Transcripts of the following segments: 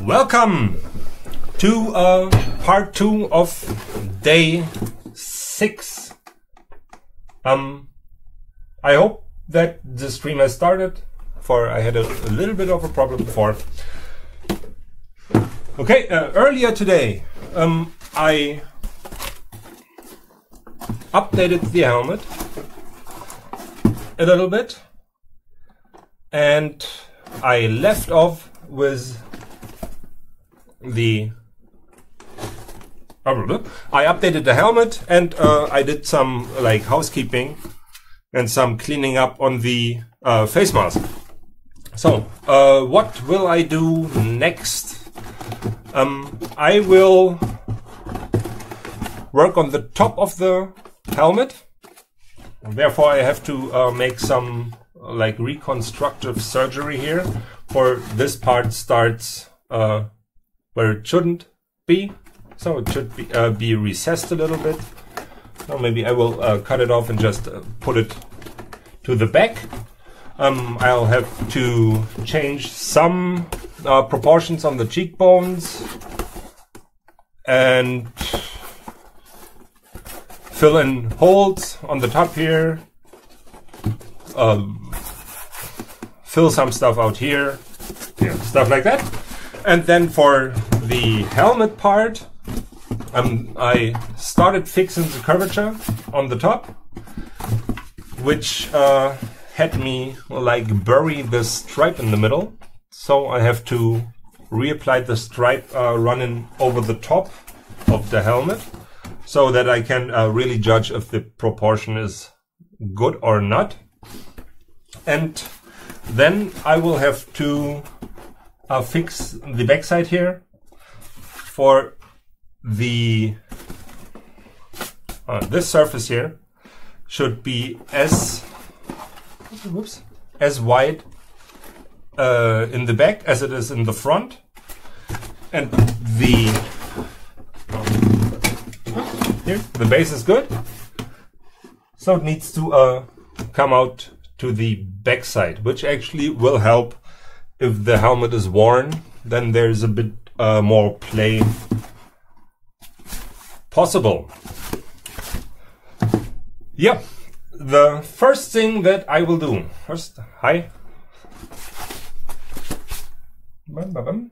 Welcome to part 2 of day 6. I hope that the stream has started, for I had a little bit of a problem before. Okay, earlier today I updated the helmet a little bit, and I left off with I updated the helmet, and I did some like housekeeping and some cleaning up on the face mask. So what will I do next? I will work on the top of the helmet. Therefore I have to make some like reconstructive surgery here, for this part starts where it shouldn't be, so it should be recessed a little bit. Or maybe I will cut it off and just put it to the back. I'll have to change some proportions on the cheekbones and fill in holes on the top here, fill some stuff out here, yeah, stuff like that. And then for the helmet part, I started fixing the curvature on the top, which had me like bury the stripe in the middle. So I have to reapply the stripe running over the top of the helmet, so that I can really judge if the proportion is good or not. And then I will have to fix the backside here. For the this surface here should be as wide in the back as it is in the front, and the base is good, so it needs to come out to the back side, which actually will help if the helmet is worn. Then there's a bit more play possible. Yeah, the first thing that I will do first, hi. The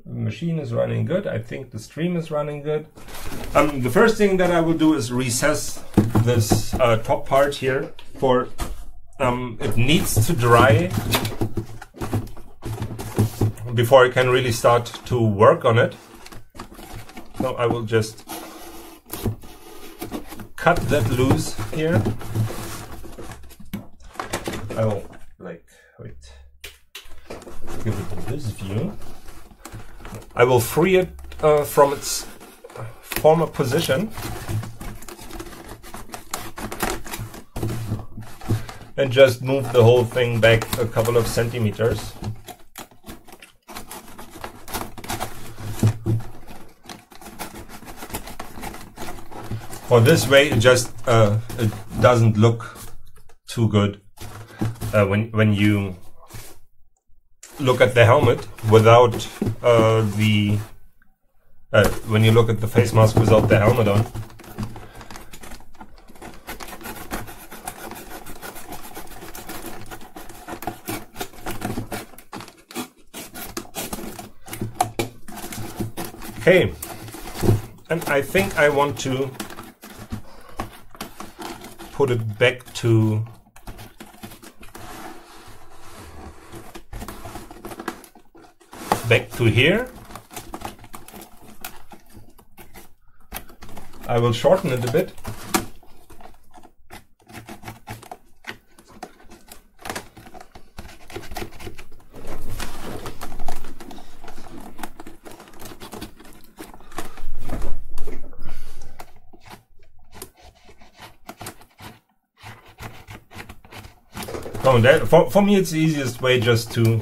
machine is running good. I think the stream is running good. The first thing that I will do is recess this top part here, for it needs to dry before I can really start to work on it. So I will just cut that loose here. I will give it this view. I will free it from its former position and just move the whole thing back a couple of centimeters. For this way, it just it doesn't look too good when you look at the helmet without when you look at the face mask without the helmet on. Okay, and I think I want to put it back to here. I will shorten it a bit. Oh, for me it's the easiest way just to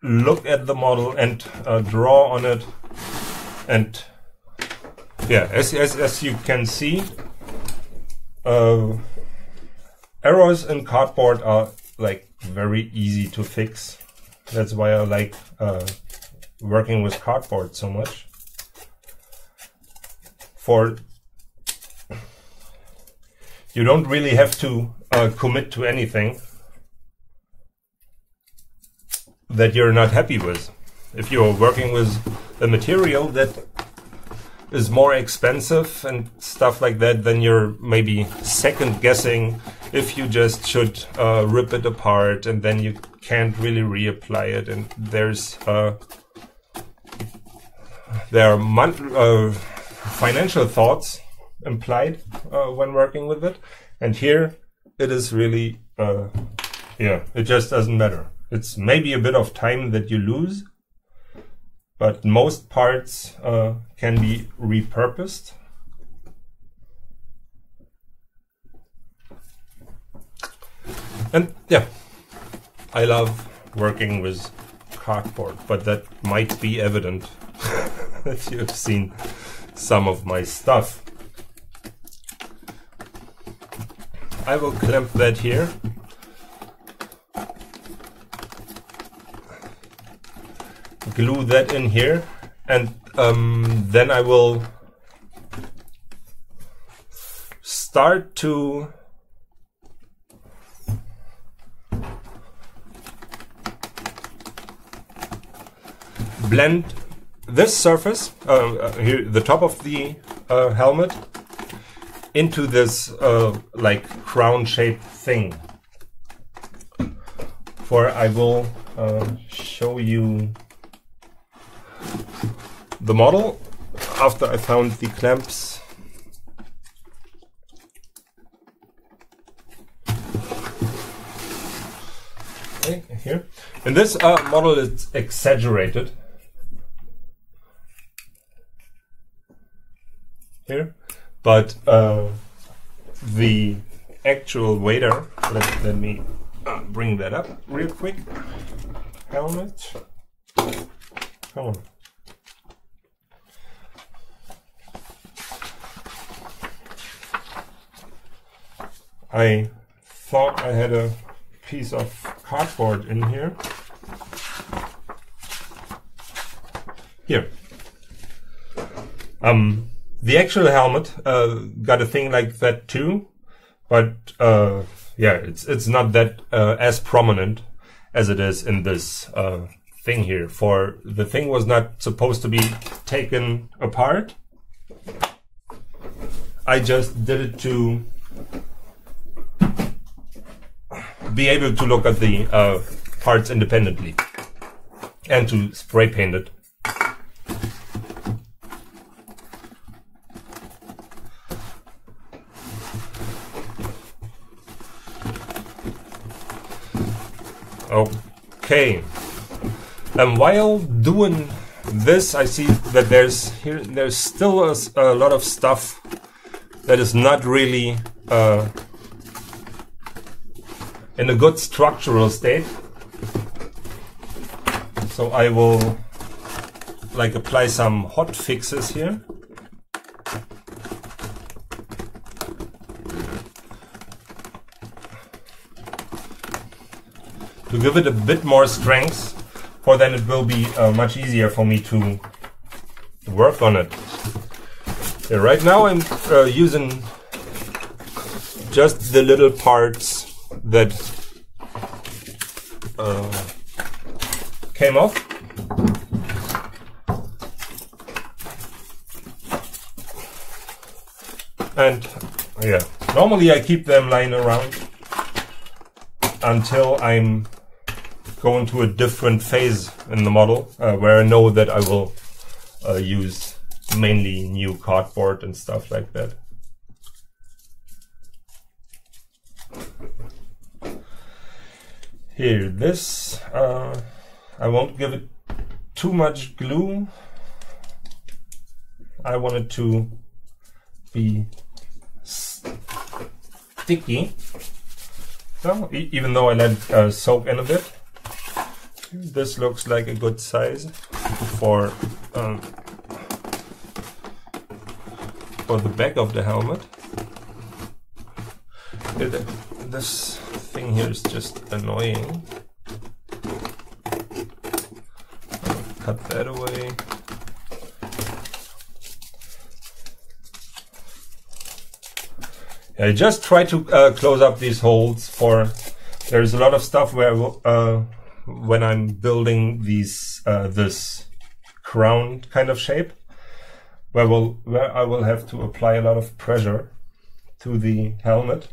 look at the model and draw on it. And yeah, as you can see, errors in cardboard are like very easy to fix. That's why I like working with cardboard so much. You don't really have to commit to anything that you're not happy with. If you're working with a material that is more expensive and stuff like that, then you're maybe second guessing if you just should rip it apart, and then you can't really reapply it, and there are financial thoughts implied when working with it, and here it is really it just doesn't matter. It's maybe a bit of time that you lose, but most parts can be repurposed. And yeah, I love working with cardboard, but that might be evident if you've seen some of my stuff. I will clamp that here. Glue that in here, and then I will start to blend this surface, here, the top of the helmet, into this like crown shaped thing. For I will show you the model after I found the clamps. Okay, here. In this model, it's exaggerated. Here, but the actual Vader, let me bring that up real quick. Helmet. Come on. I thought I had a piece of cardboard in here. Here. The actual helmet got a thing like that too, but yeah, it's not that as prominent as it is in this thing here. For the thing was not supposed to be taken apart. I just did it to be able to look at the parts independently and to spray paint it. Okay. While doing this, I see that there's still a lot of stuff that is not really in a good structural state. So I will like apply some hot fixes here. To give it a bit more strength, for then it will be much easier for me to work on it. Yeah, right now I'm using just the little parts that came off. And yeah, normally I keep them lying around until I'm going to a different phase in the model, where I know that I will use mainly new cardboard and stuff like that. Here, this, I won't give it too much glue. I want it to be sticky. So, even though I let it soak in a bit. This looks like a good size for the back of the helmet. This thing here is just annoying. cut that away. I just try to close up these holes. There's a lot of stuff where when I'm building these this crown kind of shape, where I will have to apply a lot of pressure to the helmet.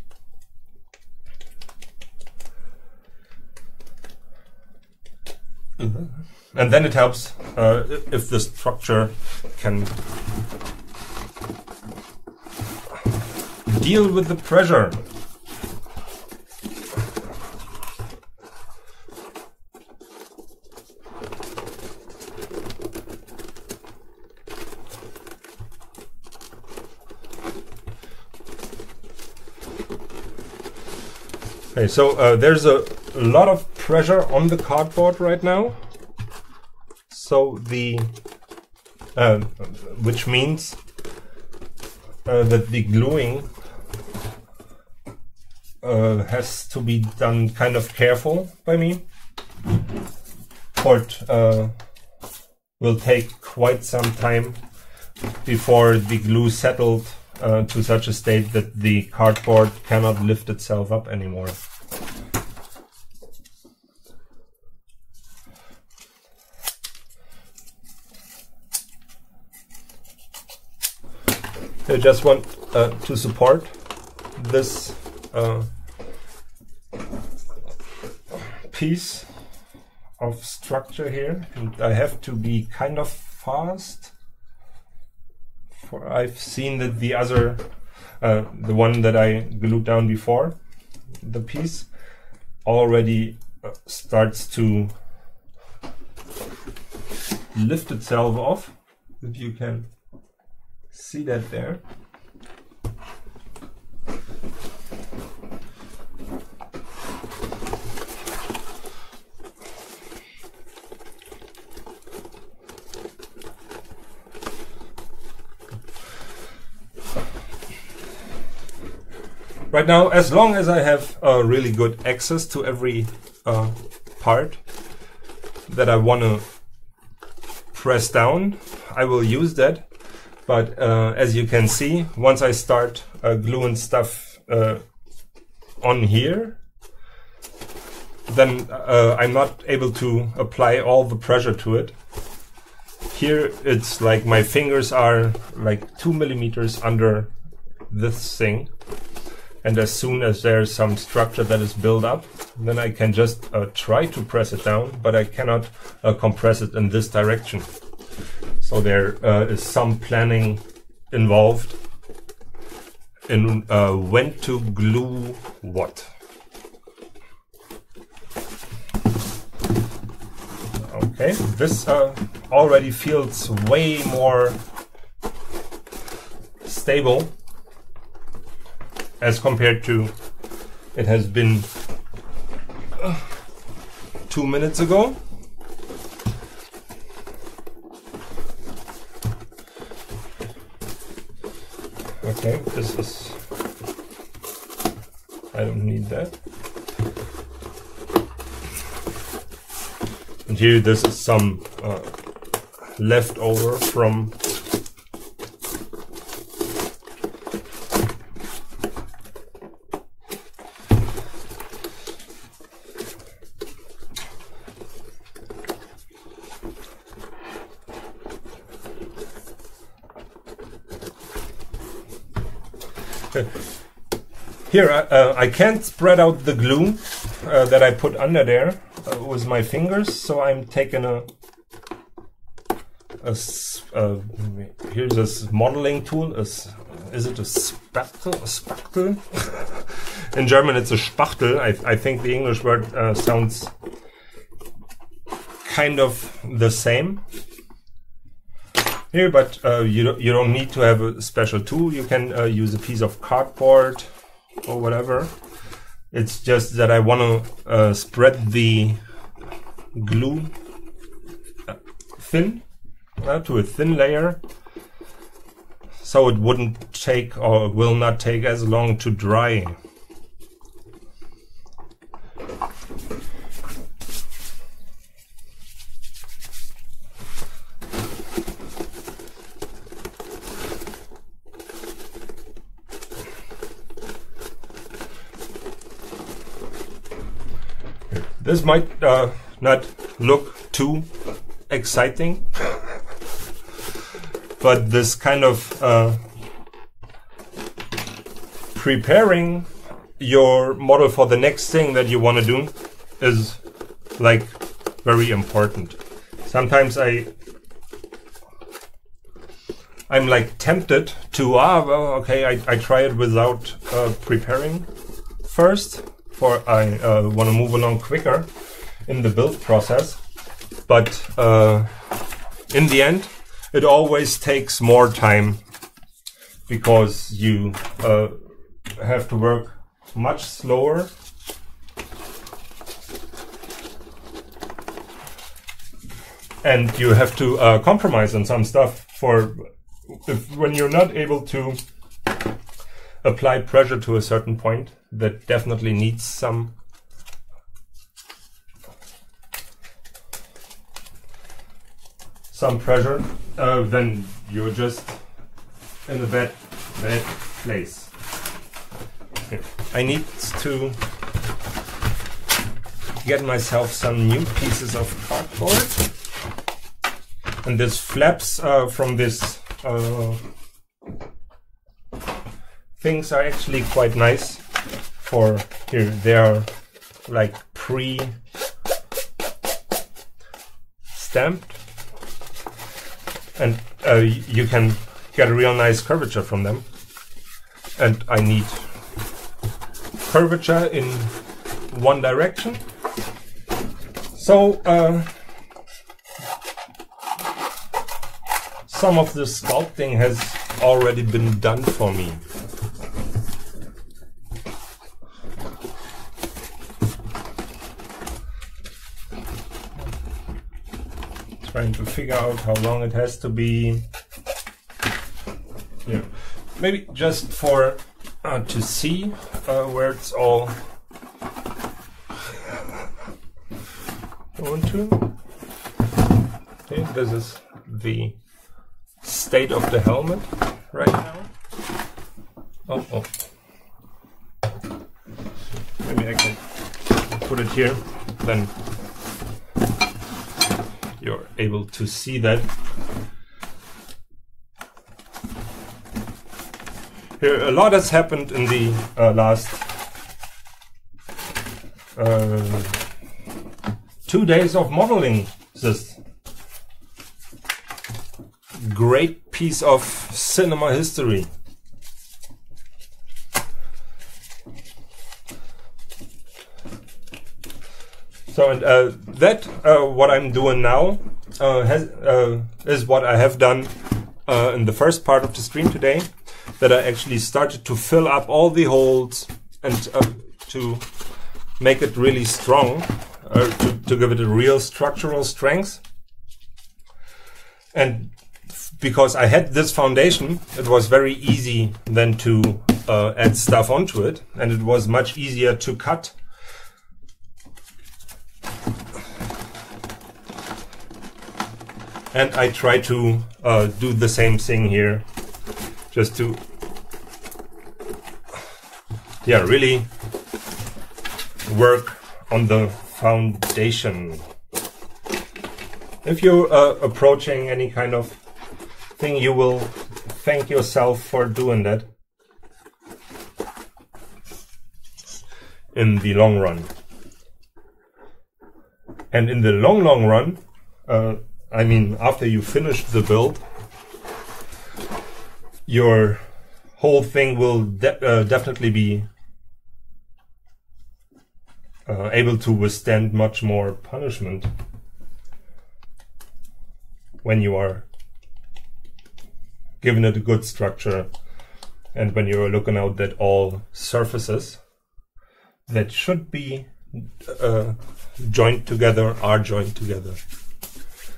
And then it helps if the structure can deal with the pressure. Okay, so there's a lot of pressure on the cardboard right now. So which means that the gluing has to be done kind of careful by me. It will take quite some time before the glue settled to such a state that the cardboard cannot lift itself up anymore. I just want to support this piece of structure here, and I have to be kind of fast. For I've seen that the other, the one that I glued down before, the piece already starts to lift itself off. If you can see that there. Right now, as long as I have really good access to every part that I want to press down, I will use that. But as you can see, once I start gluing stuff on here, then I'm not able to apply all the pressure to it. Here it's like my fingers are like 2 millimeters under this thing. And as soon as there's some structure that is built up, then I can just try to press it down, but I cannot compress it in this direction. So there is some planning involved in when to glue what. Okay, this already feels way more stable as compared to it has been 2 minutes ago. Okay, this is, I don't need that. And here this is some leftover from here. I can't spread out the glue that I put under there with my fingers, so I'm taking here's this modeling tool. Is it a spachtel? A spachtel? In German it's a Spachtel. I think the English word sounds kind of the same here, but you don't need to have a special tool. You can use a piece of cardboard or whatever. It's just that I want to spread the glue thin to a thin layer, so it wouldn't take or will not take as long to dry. This might not look too exciting, but this kind of preparing your model for the next thing that you want to do is like very important. Sometimes I'm like tempted to well, okay, I try it without preparing first, for I want to move along quicker in the build process, but in the end it always takes more time because you have to work much slower and you have to compromise on some stuff when you're not able to apply pressure to a certain point that definitely needs some pressure, then you're just in a bad place. Here. I need to get myself some new pieces of cardboard, and this flaps from this things are actually quite nice. For here, they are like pre-stamped, and you can get a real nice curvature from them. And I need curvature in one direction. So some of the sculpting has already been done for me. Trying to figure out how long it has to be. Yeah, maybe just for to see where it's all going to. Okay, this is the state of the helmet right now. Oh. Maybe I can put it here, then you're able to see that. Here, a lot has happened in the last 2 days of modeling this great piece of cinema history. So, and that what I'm doing now is what I have done in the first part of the stream today. That I actually started to fill up all the holes and to make it really strong, to give it a real structural strength. And because I had this foundation, it was very easy then to add stuff onto it, and it was much easier to cut. And I try to do the same thing here, just to really work on the foundation. If you're approaching any kind of thing, you will thank yourself for doing that in the long run. And in the long run, I mean, after you finish the build, your whole thing will definitely be able to withstand much more punishment when you are giving it a good structure, and when you're looking out at all surfaces that should be joined together are joined together,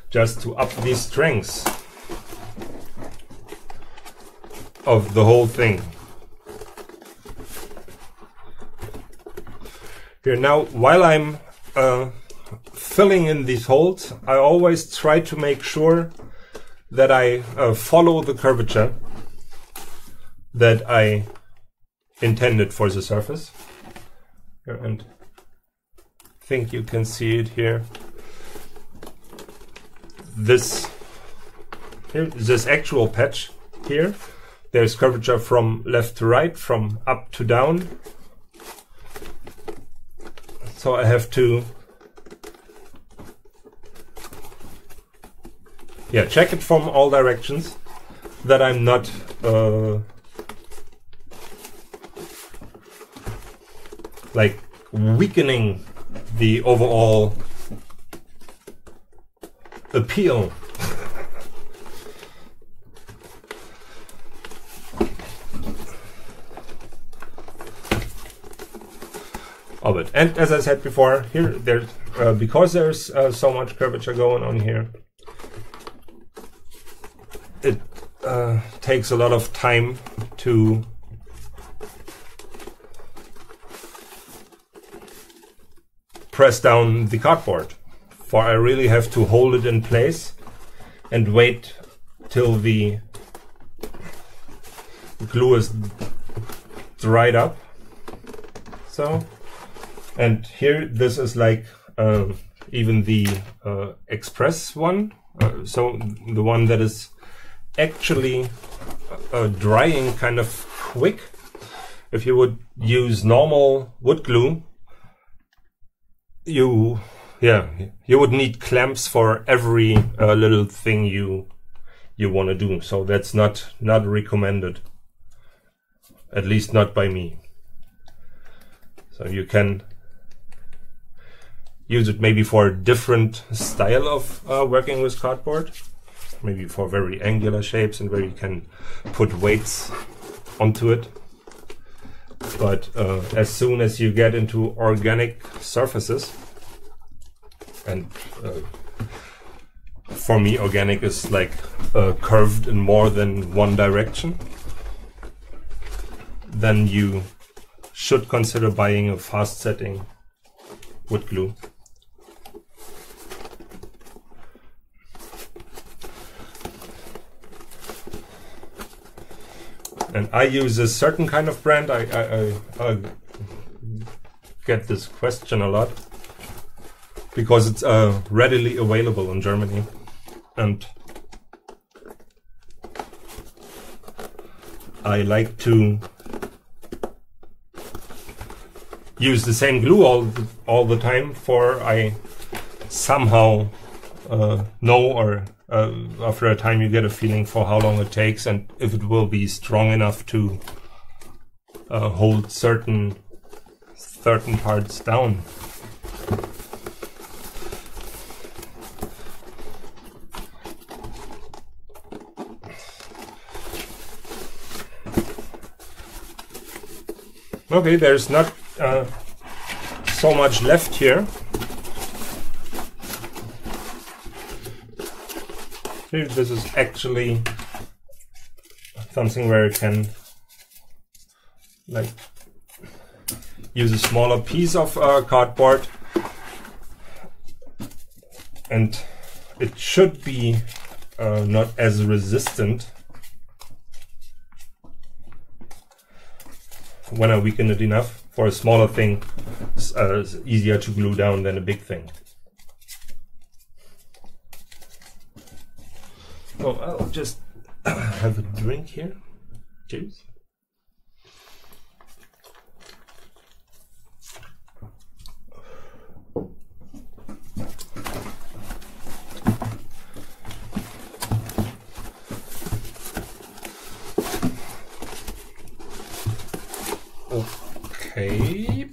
just to up the strengths of the whole thing. Here now, while I'm filling in these holes, I always try to make sure that I follow the curvature that I intended for the surface. Here, and think you can see it here. This actual patch here, there's curvature from left to right, from up to down. So I have to check it from all directions, that I'm not like weakening the overall appeal. Of it. And as I said before, here there's because there's so much curvature going on here, it takes a lot of time to press down the cardboard, for I really have to hold it in place and wait till the glue is dried up. So, and here this is like even the express one, so the one that is actually drying kind of quick. If you would use normal wood glue, you would need clamps for every little thing you want to do. So that's not recommended, at least not by me. So you can use it maybe for a different style of working with cardboard, maybe for very angular shapes and where you can put weights onto it. But as soon as you get into organic surfaces, and for me organic is like curved in more than one direction, then you should consider buying a fast setting wood glue. And I use a certain kind of brand. I get this question a lot because it's readily available in Germany, and I like to use the same glue all the time, for I somehow know, or after a time you get a feeling for how long it takes and if it will be strong enough to hold certain parts down. Okay, there's not so much left here. This is actually something where I can like use a smaller piece of cardboard, and it should be not as resistant when I weaken it enough. For a smaller thing, it's easier to glue down than a big thing. So I'll just have a drink here. Cheers. Okay.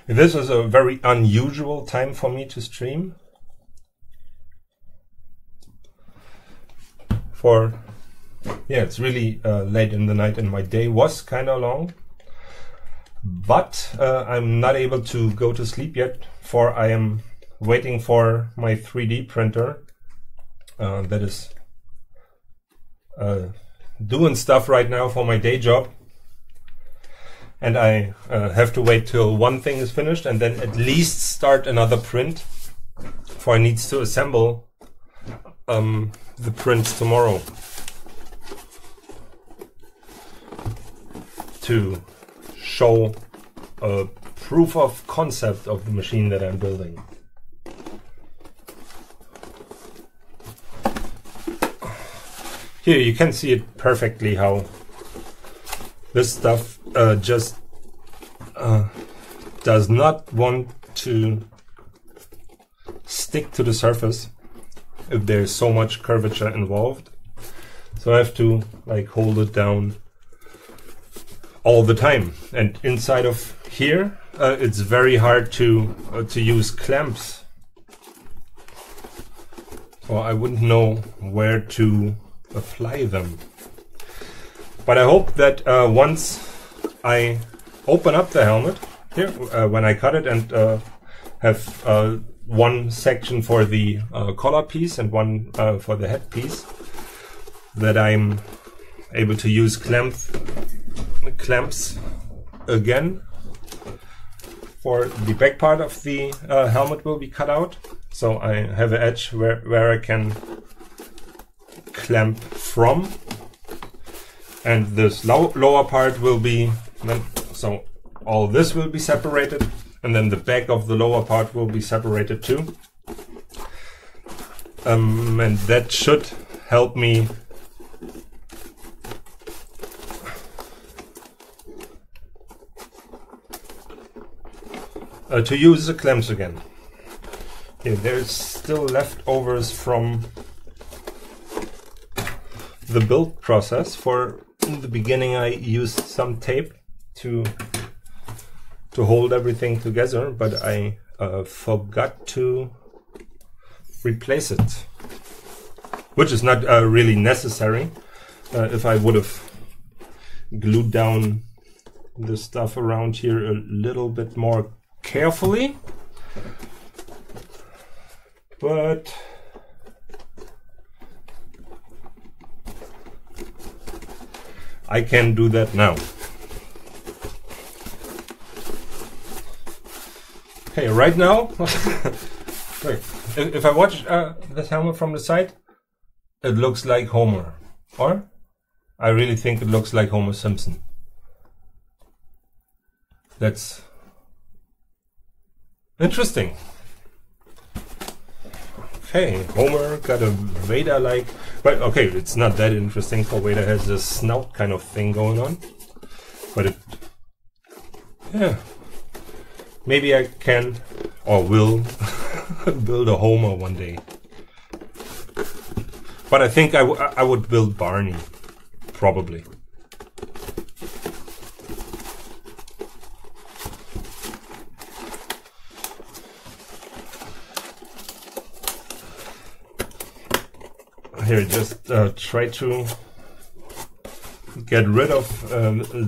This is a very unusual time for me to stream. It's really late in the night and my day was kind of long. But I'm not able to go to sleep yet, for I am waiting for my 3D printer that is doing stuff right now for my day job, and I have to wait till one thing is finished and then at least start another print, for I need to assemble the prints tomorrow to show a proof of concept of the machine that I'm building. Here you can see it perfectly how this stuff just does not want to stick to the surface if there's so much curvature involved. So I have to like hold it down all the time. And inside of here, it's very hard to use clamps. So I wouldn't know where to apply them. But I hope that once I open up the helmet here, when I cut it and have one section for the collar piece and one for the head piece, that I'm able to use clamps again for the back part of the helmet will be cut out. So I have an edge where I can clamp from, and this lower part will be, so all this will be separated, and then the back of the lower part will be separated too. And that should help me to use the clamps again. Okay, there's still leftovers from the build process. For in the beginning I used some tape to hold everything together, but I forgot to replace it, which is not really necessary. If I would have glued down the stuff around here a little bit more carefully, but I can do that now. Okay, right now, if I watch this helmet from the side, it looks like Homer, or I really think it looks like Homer Simpson. That's interesting. Okay, Homer got a Vader-like, but okay, it's not that interesting, for Vader has this snout kind of thing going on. But it, yeah, maybe I can or will build a Homer one day. But I think I would build Barney, probably. Here, just try to get rid of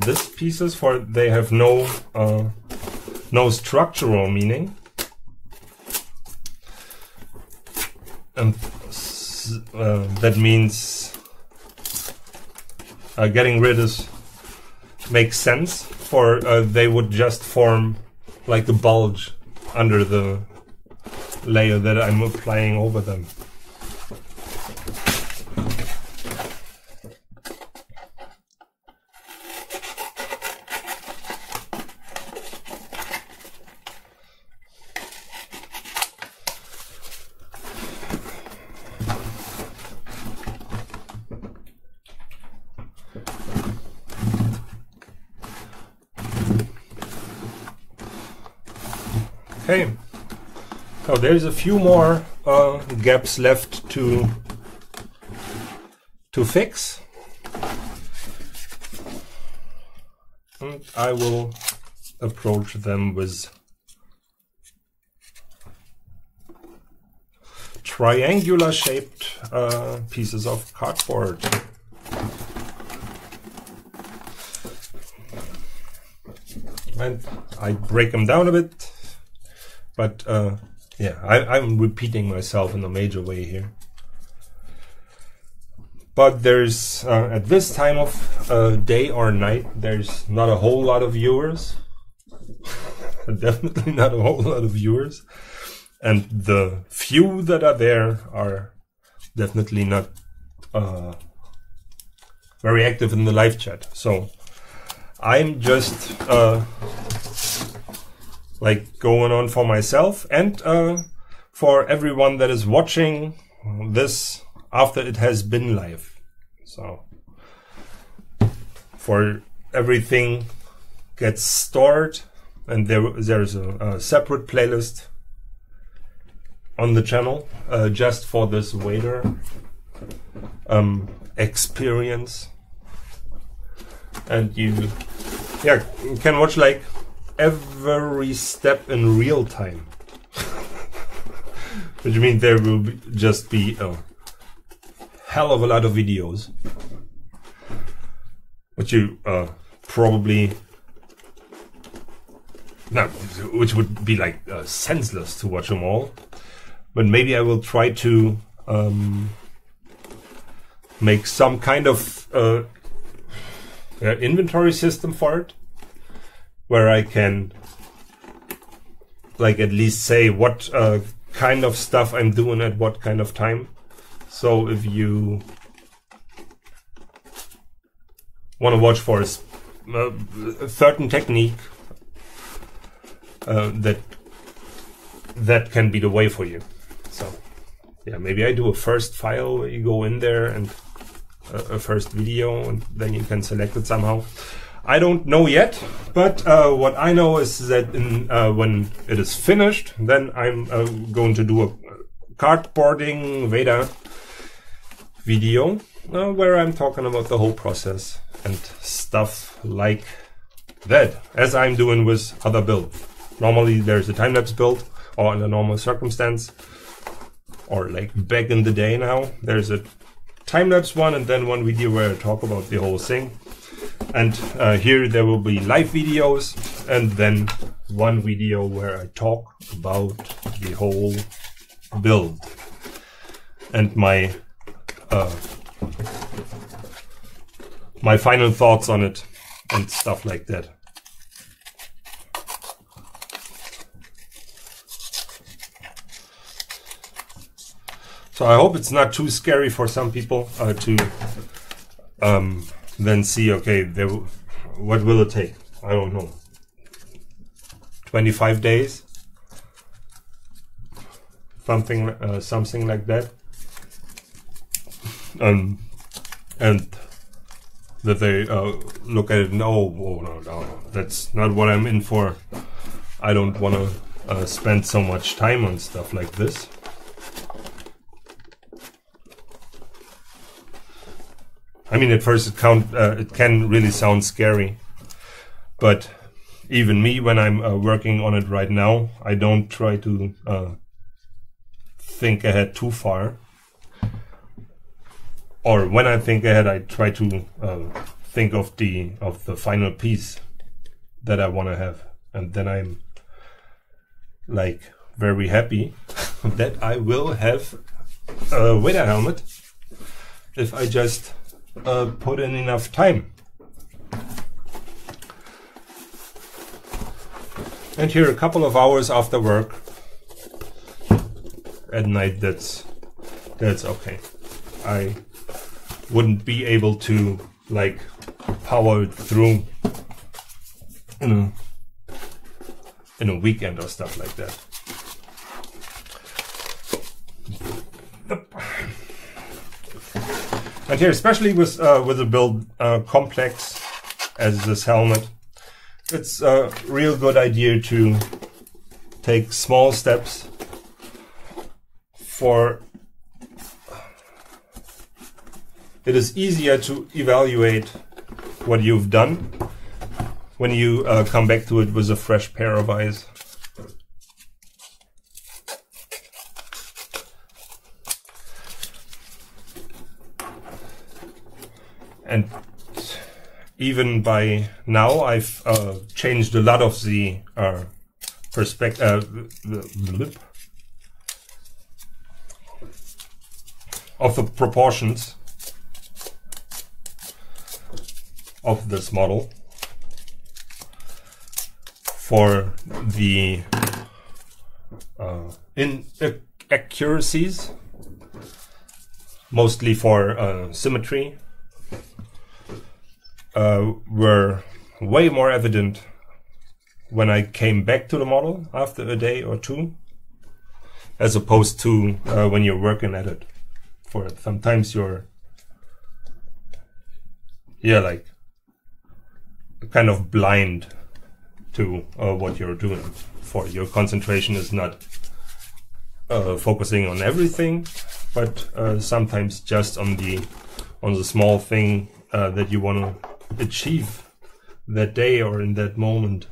these pieces, for they have no structural meaning, and that means getting rid of makes sense, for they would just form like a bulge under the layer that I'm applying over them. Okay, so there's a few more gaps left to fix, and I will approach them with triangular shaped pieces of cardboard. And I break them down a bit. But yeah, I'm repeating myself in a major way here. But there's, at this time of day or night, there's not a whole lot of viewers. Definitely not a whole lot of viewers. And the few that are there are definitely not very active in the live chat. So I'm just like going on for myself and for everyone that is watching this after it has been live. So for everything gets stored, and there's a separate playlist on the channel just for this Vader experience, and you can watch like every step in real time. Which means there will just be a hell of a lot of videos, which you probably which would be like senseless to watch them all. But maybe I will try to make some kind of inventory system for it, where I can like at least say what kind of stuff I'm doing at what kind of time. So if you want to watch for a certain technique, that can be the way for you. So yeah, maybe I do a first file where you go in there and a first video, and then you can select it somehow. I don't know yet, but what I know is that when it is finished, then I'm going to do a cardboarding Vader video where I'm talking about the whole process and stuff like that, as I'm doing with other builds. Normally there's a time-lapse build, or in a normal circumstance, or like back in the day now, there's a time-lapse one and then one video where I talk about the whole thing. And here there will be live videos, and then one video where I talk about the whole build and my my final thoughts on it and stuff like that. So I hope it's not too scary for some people to then see, okay, what will it take? I don't know. 25 days? Something like that. And that they look at it and no, that's not what I'm in for. I don't want to spend so much time on stuff like this. I mean, at first it can really sound scary, but even me, when I'm working on it right now, I don't try to think ahead too far. Or when I think ahead, I try to think of the final piece that I want to have, and then I'm like very happy that I will have a Vader helmet if I just put in enough time. And here, a couple of hours after work at night, that's okay. I wouldn't be able to like power it through in a weekend or stuff like that. And here, especially with a build complex as this helmet, it's a real good idea to take small steps for. It is easier to evaluate what you've done when you come back to it with a fresh pair of eyes. And even by now, I've changed a lot of the perspective of the proportions of this model for the inaccuracies, mostly for symmetry, were way more evident when I came back to the model after a day or two, as opposed to when you're working at it. For sometimes you're, yeah, like kind of blind to what you're doing. For your concentration is not focusing on everything, but sometimes just on the small thing that you want to achieve that day or in that moment.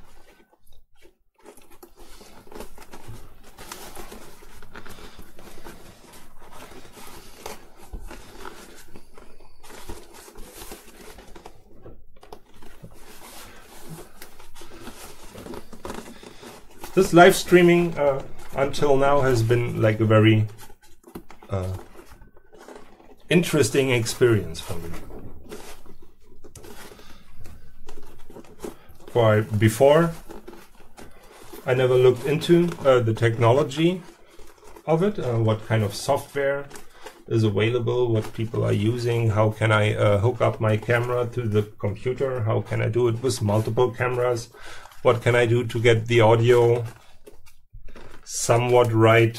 This live streaming until now has been like a very interesting experience for me. Before, I never looked into the technology of it, what kind of software is available, what people are using, how can I hook up my camera to the computer, how can I do it with multiple cameras, what can I do to get the audio somewhat right,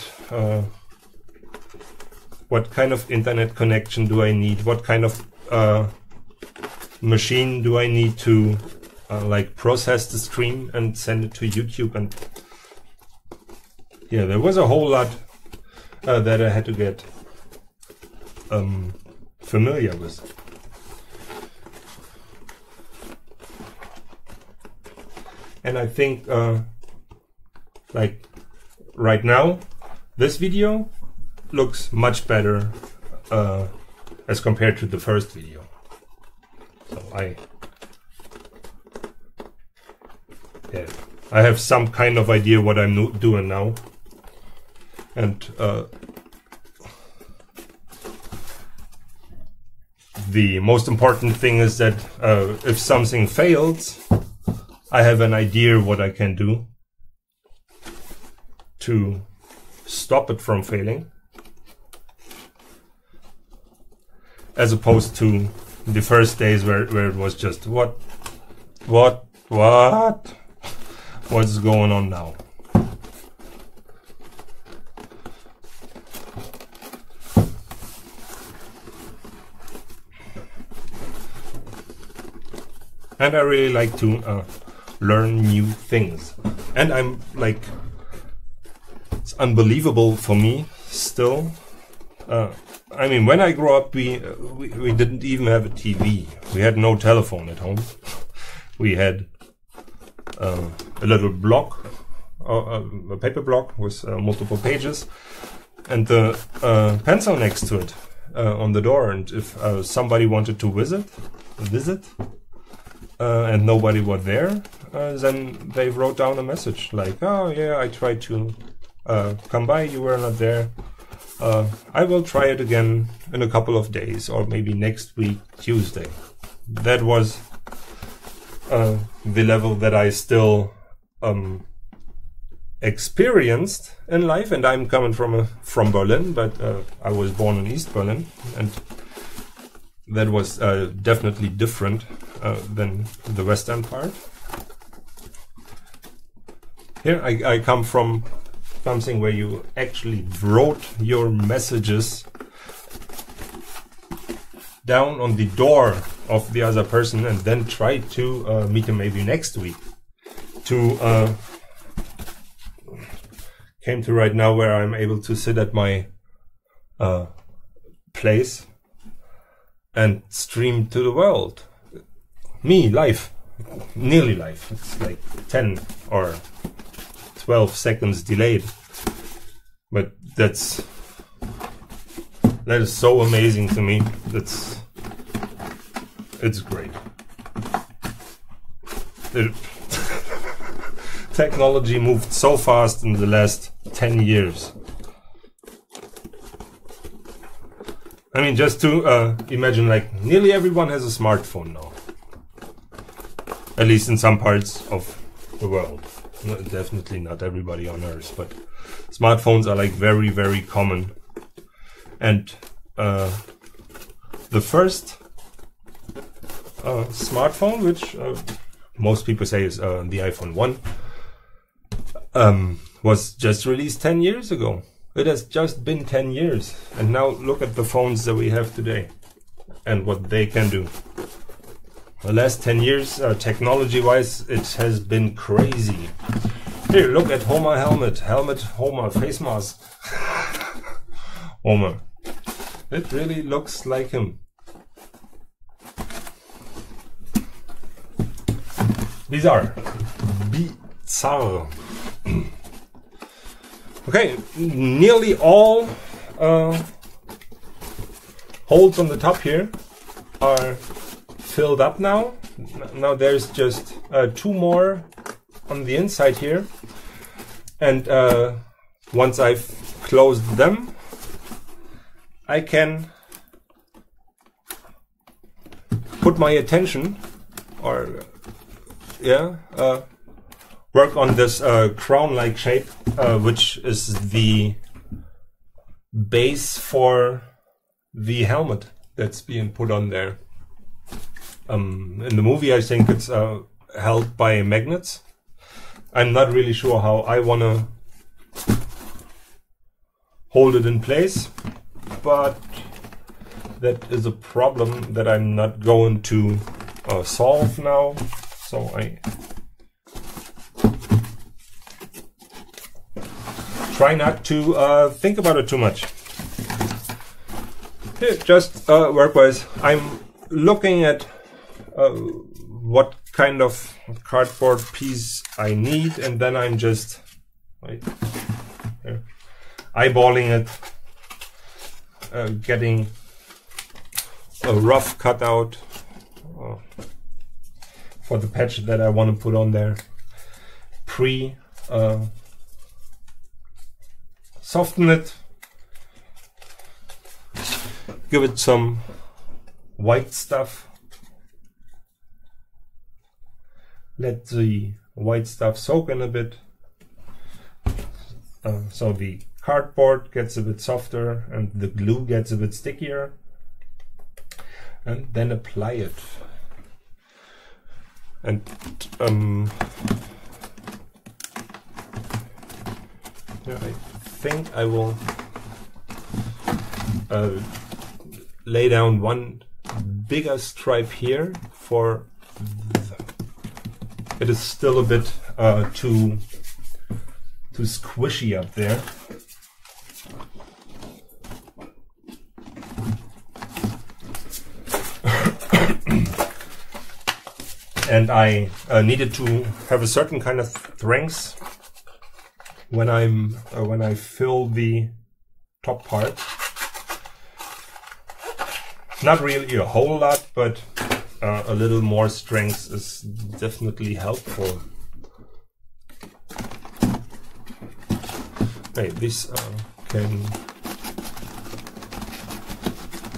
what kind of internet connection do I need, what kind of machine do I need to like process the stream and send it to YouTube. And yeah, there was a whole lot that I had to get familiar with. And I think like right now this video looks much better as compared to the first video. So I have some kind of idea what I'm doing now, and the most important thing is that if something fails, I have an idea what I can do to stop it from failing, as opposed to the first days where it was just what's going on now. And I really like to learn new things, and I'm like, it's unbelievable for me still. I mean, when I grew up, we didn't even have a TV. We had no telephone at home. We had a little block, a paper block with multiple pages, and the pencil next to it on the door. And if somebody wanted to visit, and nobody was there, then they wrote down a message like, "Oh yeah, I tried to come by, you were not there. I will try it again in a couple of days, or maybe next week, Tuesday." That was the level that I still experienced in life. And I'm coming from Berlin, but I was born in East Berlin, and that was definitely different than the western part. Here I come from something where you actually wrote your messages down on the door of the other person and then tried to meet him maybe next week. To came to right now where I'm able to sit at my place and stream to the world. Me, live, nearly live. It's like 10 or 12 seconds delayed, but that is so amazing to me. It's great. Technology moved so fast in the last 10 years. I mean, just to imagine, like, nearly everyone has a smartphone now, at least in some parts of the world. Definitely not everybody on Earth, but smartphones are like very, very common. And the first smartphone, which most people say is the iPhone 1, was just released 10 years ago. It has just been 10 years. And now look at the phones that we have today and what they can do. The last 10 years, technology-wise, it has been crazy. Here, look at Homer Helmet. Helmet Homer, face mask. Homer. It really looks like him. These are bizarre. Okay, nearly all holes on the top here are filled up now. Now there's just 2 more on the inside here. And once I've closed them, I can put my attention or work on this crown-like shape, which is the base for the helmet that's being put on there. In the movie, I think it's held by magnets. I'm not really sure how I want to hold it in place, but that is a problem that I'm not going to solve now. So I try not to think about it too much. Here, just work-wise, I'm looking at what kind of cardboard piece I need, and then I'm just eyeballing it, getting a rough cutout for the patch that I want to put on there. Soften it, give it some white stuff, let the white stuff soak in a bit, so the cardboard gets a bit softer and the glue gets a bit stickier, and then apply it. And I think I will lay down one bigger stripe here for it is still a bit too squishy up there. And I needed to have a certain kind of strength when I fill the top part. Not really a whole lot, but a little more strength is definitely helpful. Okay, this can.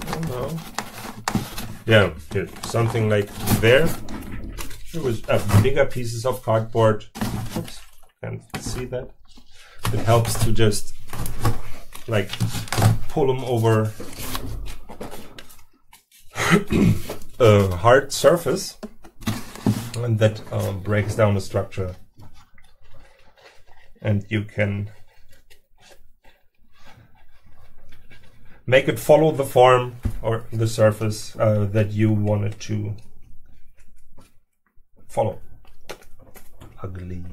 Oh no. Yeah, here, something like there. With bigger pieces of cardboard. Oops, can't see that. It helps to just like pull them over a hard surface, and that breaks down the structure. And you can make it follow the form or the surface that you want it to follow. Ugly.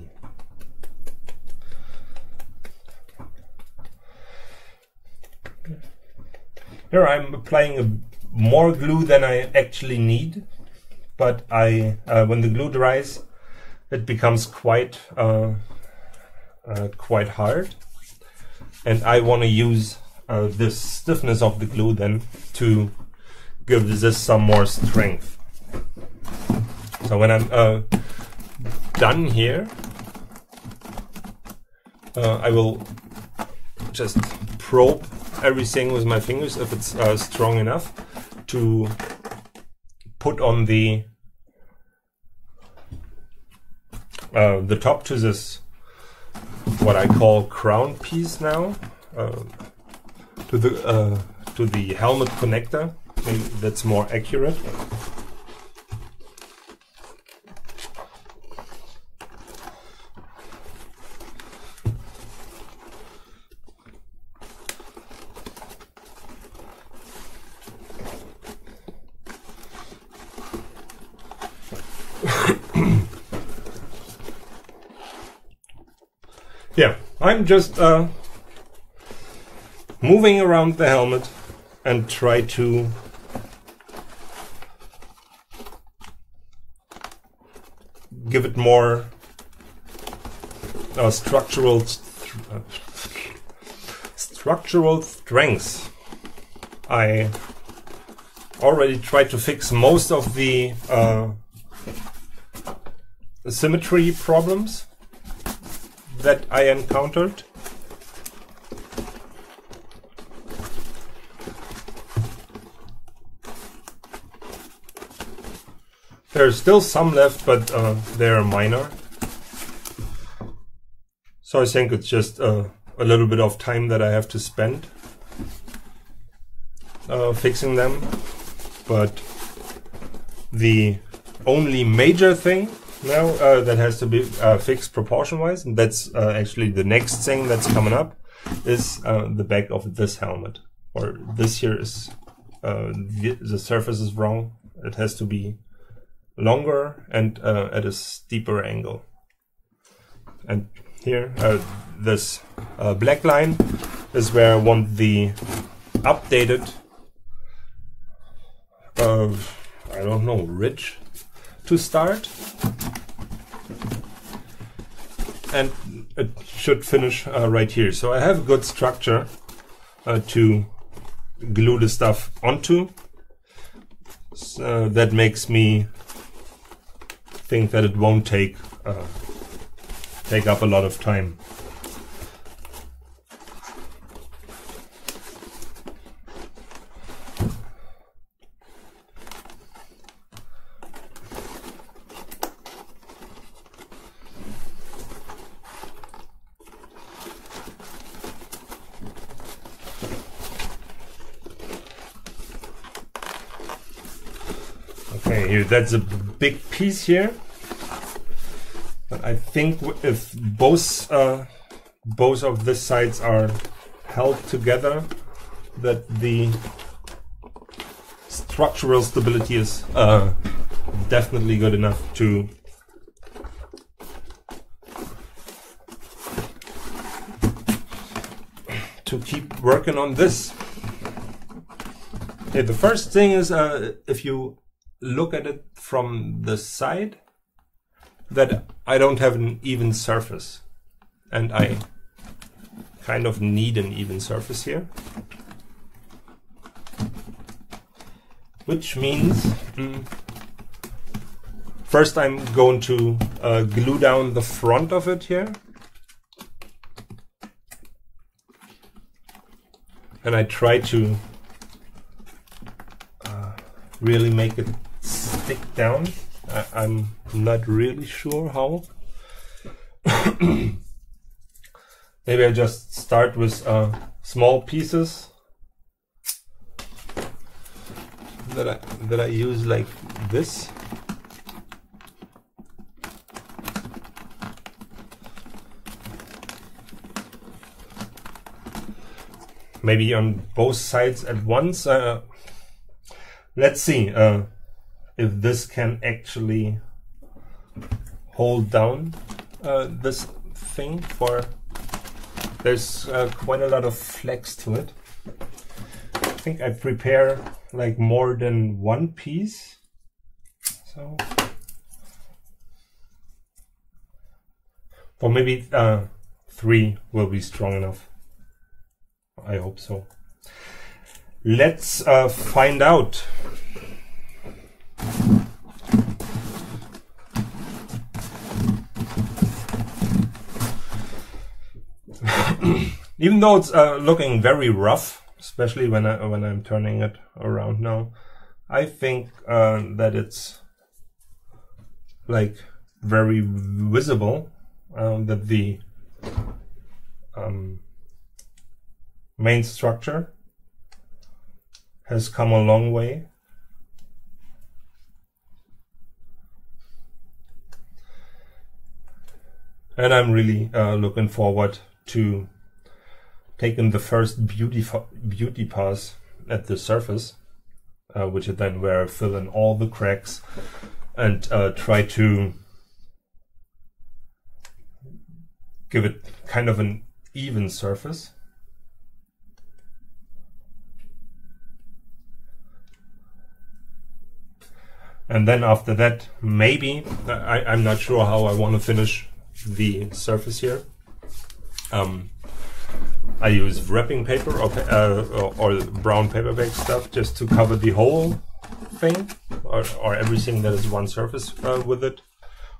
Here I'm applying more glue than I actually need, but when the glue dries, it becomes quite hard, and I want to use this stiffness of the glue then to give this some more strength. So when I'm done here, I will just probe everything with my fingers if it's strong enough to put on the top to this what I call crown piece now, to the helmet connector. Maybe that's more accurate. yeah, I'm just moving around the helmet and try to give it more structural strength. I already tried to fix most of the symmetry problems that I encountered. There's still some left, but they're minor. So I think it's just a little bit of time that I have to spend fixing them. But the only major thing now that has to be fixed proportion-wise, and that's actually the next thing that's coming up, is the back of this helmet. Or this here is, the surface is wrong. It has to be longer and at a steeper angle. And here, this black line is where I want the updated, I don't know, ridge to start. And it should finish right here. So I have a good structure to glue the stuff onto. So that makes me think that it won't take up a lot of time. Okay, here, that's a big piece here. But I think if both of these sides are held together, that the structural stability is definitely good enough to keep working on this. Okay, the first thing is if you look at it from the side, that I don't have an even surface, and I kind of need an even surface here, which means first I'm going to glue down the front of it here, and I try to really make it stick down. I'm not really sure how. Maybe I just start with small pieces that I use like this. Maybe on both sides at once. Let's see if this can actually hold down this thing. There's quite a lot of flex to it. I think I prepare like more than one piece, so or maybe 3 will be strong enough. I hope so. Let's find out. Even though it's looking very rough, especially when I'm turning it around now, I think that it's like very visible that the main structure has come a long way. And I'm really looking forward to taking the first beauty pass at the surface, which is then where I fill in all the cracks and try to give it kind of an even surface. And then after that, maybe, I'm not sure how I want to finish the surface here. I use wrapping paper or brown paperback stuff just to cover the whole thing, or everything that is one surface with it.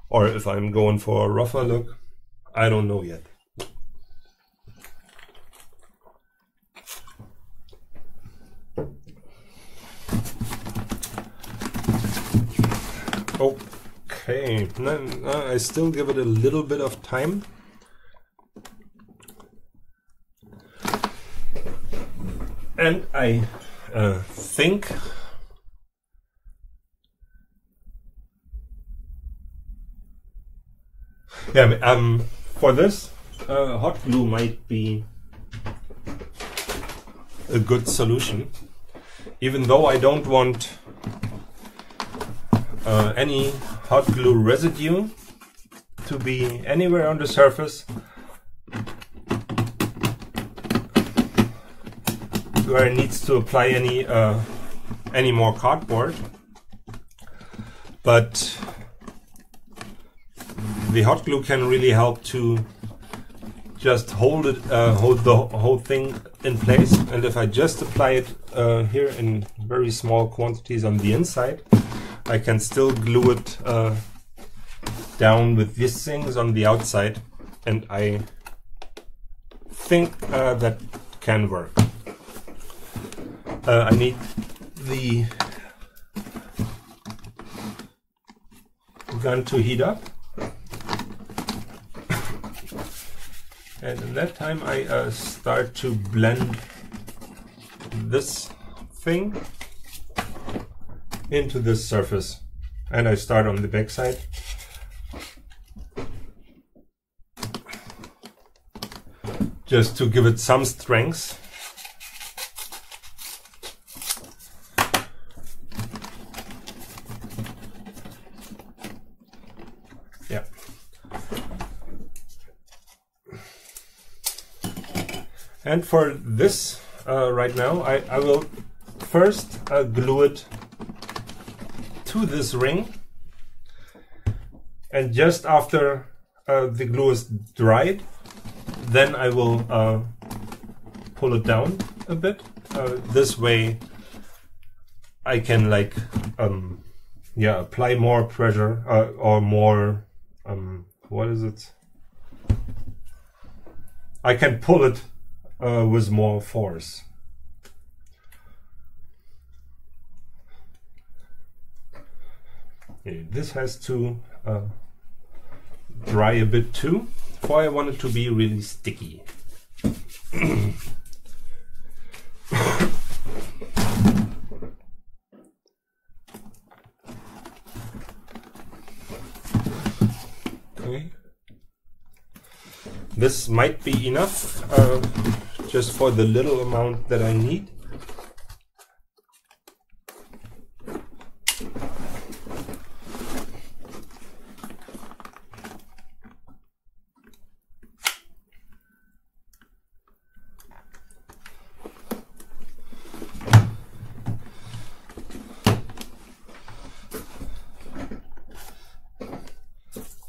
Or if I'm going for a rougher look, I don't know yet. Okay, I still give it a little bit of time. And I think for this, hot glue might be a good solution, even though I don't want any hot glue residue to be anywhere on the surface where it needs to apply any more cardboard. But the hot glue can really help to just hold the whole thing in place. And if I just apply it here in very small quantities on the inside, I can still glue it down with these things on the outside, and I think that can work. I need the gun to heat up, and in that time I start to blend this thing into this surface, and I start on the back side. Just to give it some strength. Yeah. And for this right now, I will first glue it to this ring, and just after the glue is dried, then I will pull it down a bit. This way I can apply more pressure or more what is it? I can pull it with more force. This has to dry a bit too, for I want it to be really sticky. Okay. This might be enough just for the little amount that I need.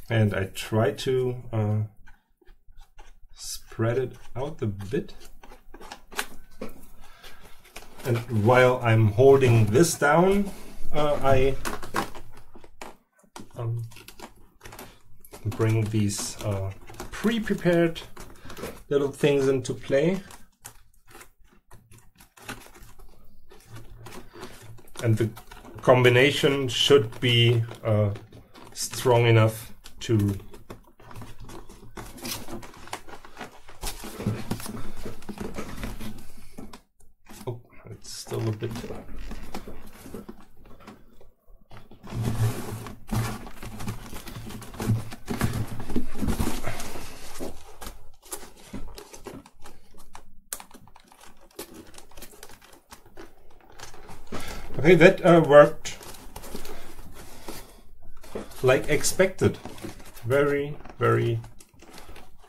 And I try to spread it out a bit. And while I'm holding this down, I bring these pre-prepared little things into play. And the combination should be strong enough to it's still a bit okay. That worked like expected. Very, very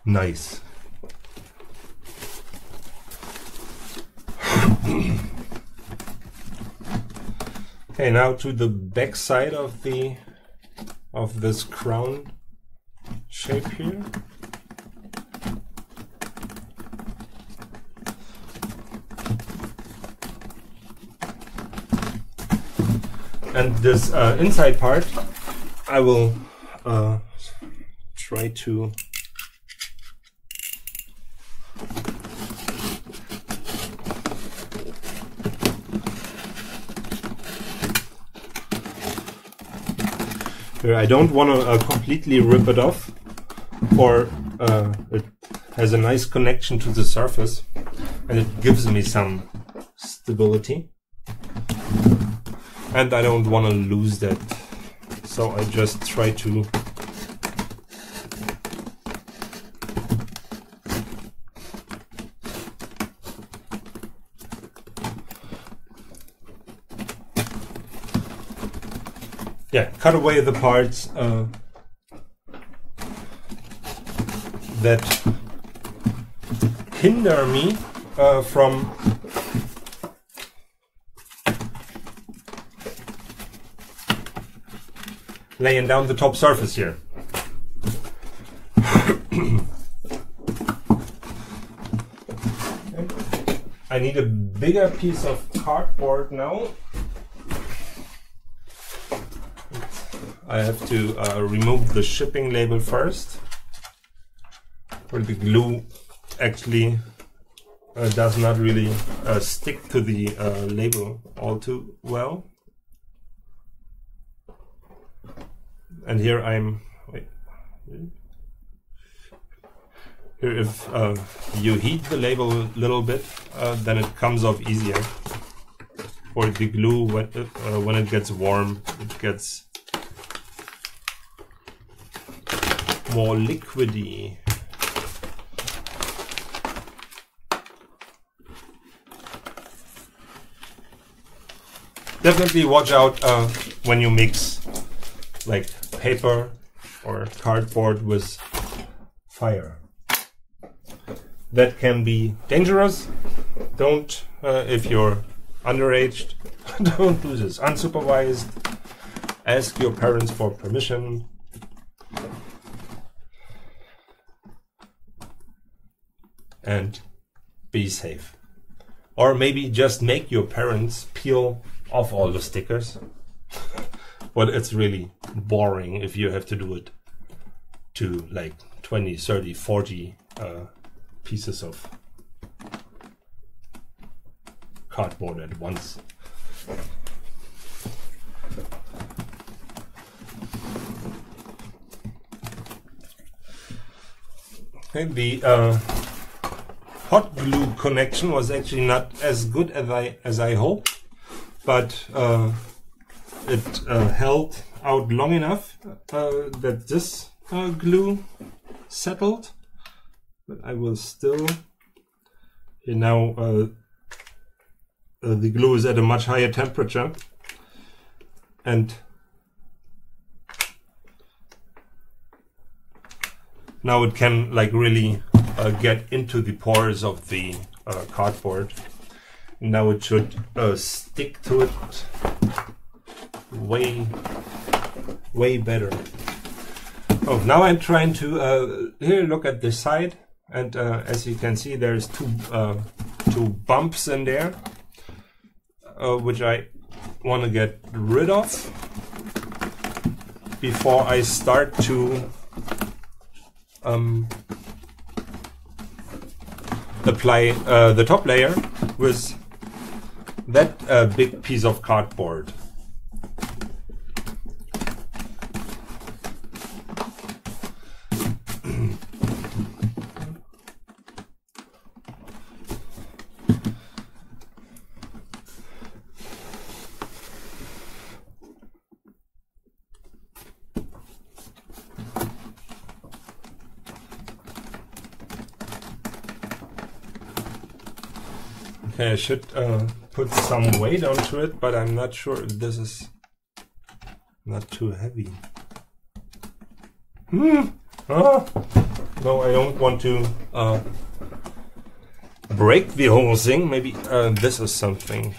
nice. Okay, now to the back side of this crown shape here. And this inside part, I will try to I don't want to completely rip it off, or it has a nice connection to the surface and it gives me some stability, and I don't want to lose that, so I just try to cut away the parts that hinder me from laying down the top surface here. I need a bigger piece of cardboard now. I have to remove the shipping label first, where the glue actually does not really stick to the label all too well. And here here if you heat the label a little bit, then it comes off easier. For the glue, when it gets warm, it gets more liquidy. Definitely watch out when you mix like paper or cardboard with fire. That can be dangerous. Don't, if you're underage, don't do this unsupervised. Ask your parents for permission. And be safe. Or maybe just make your parents peel off all the stickers. But it's really boring if you have to do it to like 20, 30, 40 pieces of cardboard at once. Okay, the hot glue connection was actually not as good as I hoped, but it held out long enough that this glue settled. But I will still, here now the glue is at a much higher temperature, and now it can like really get into the pores of the cardboard. Now it should stick to it way better. Oh, now I'm trying to here look at this side, and as you can see, there's two bumps in there, which I want to get rid of before I start to apply the top layer with that big piece of cardboard. Okay, I should put some weight onto it, but I'm not sure if this is not too heavy. No, I don't want to break the whole thing. Maybe this is something.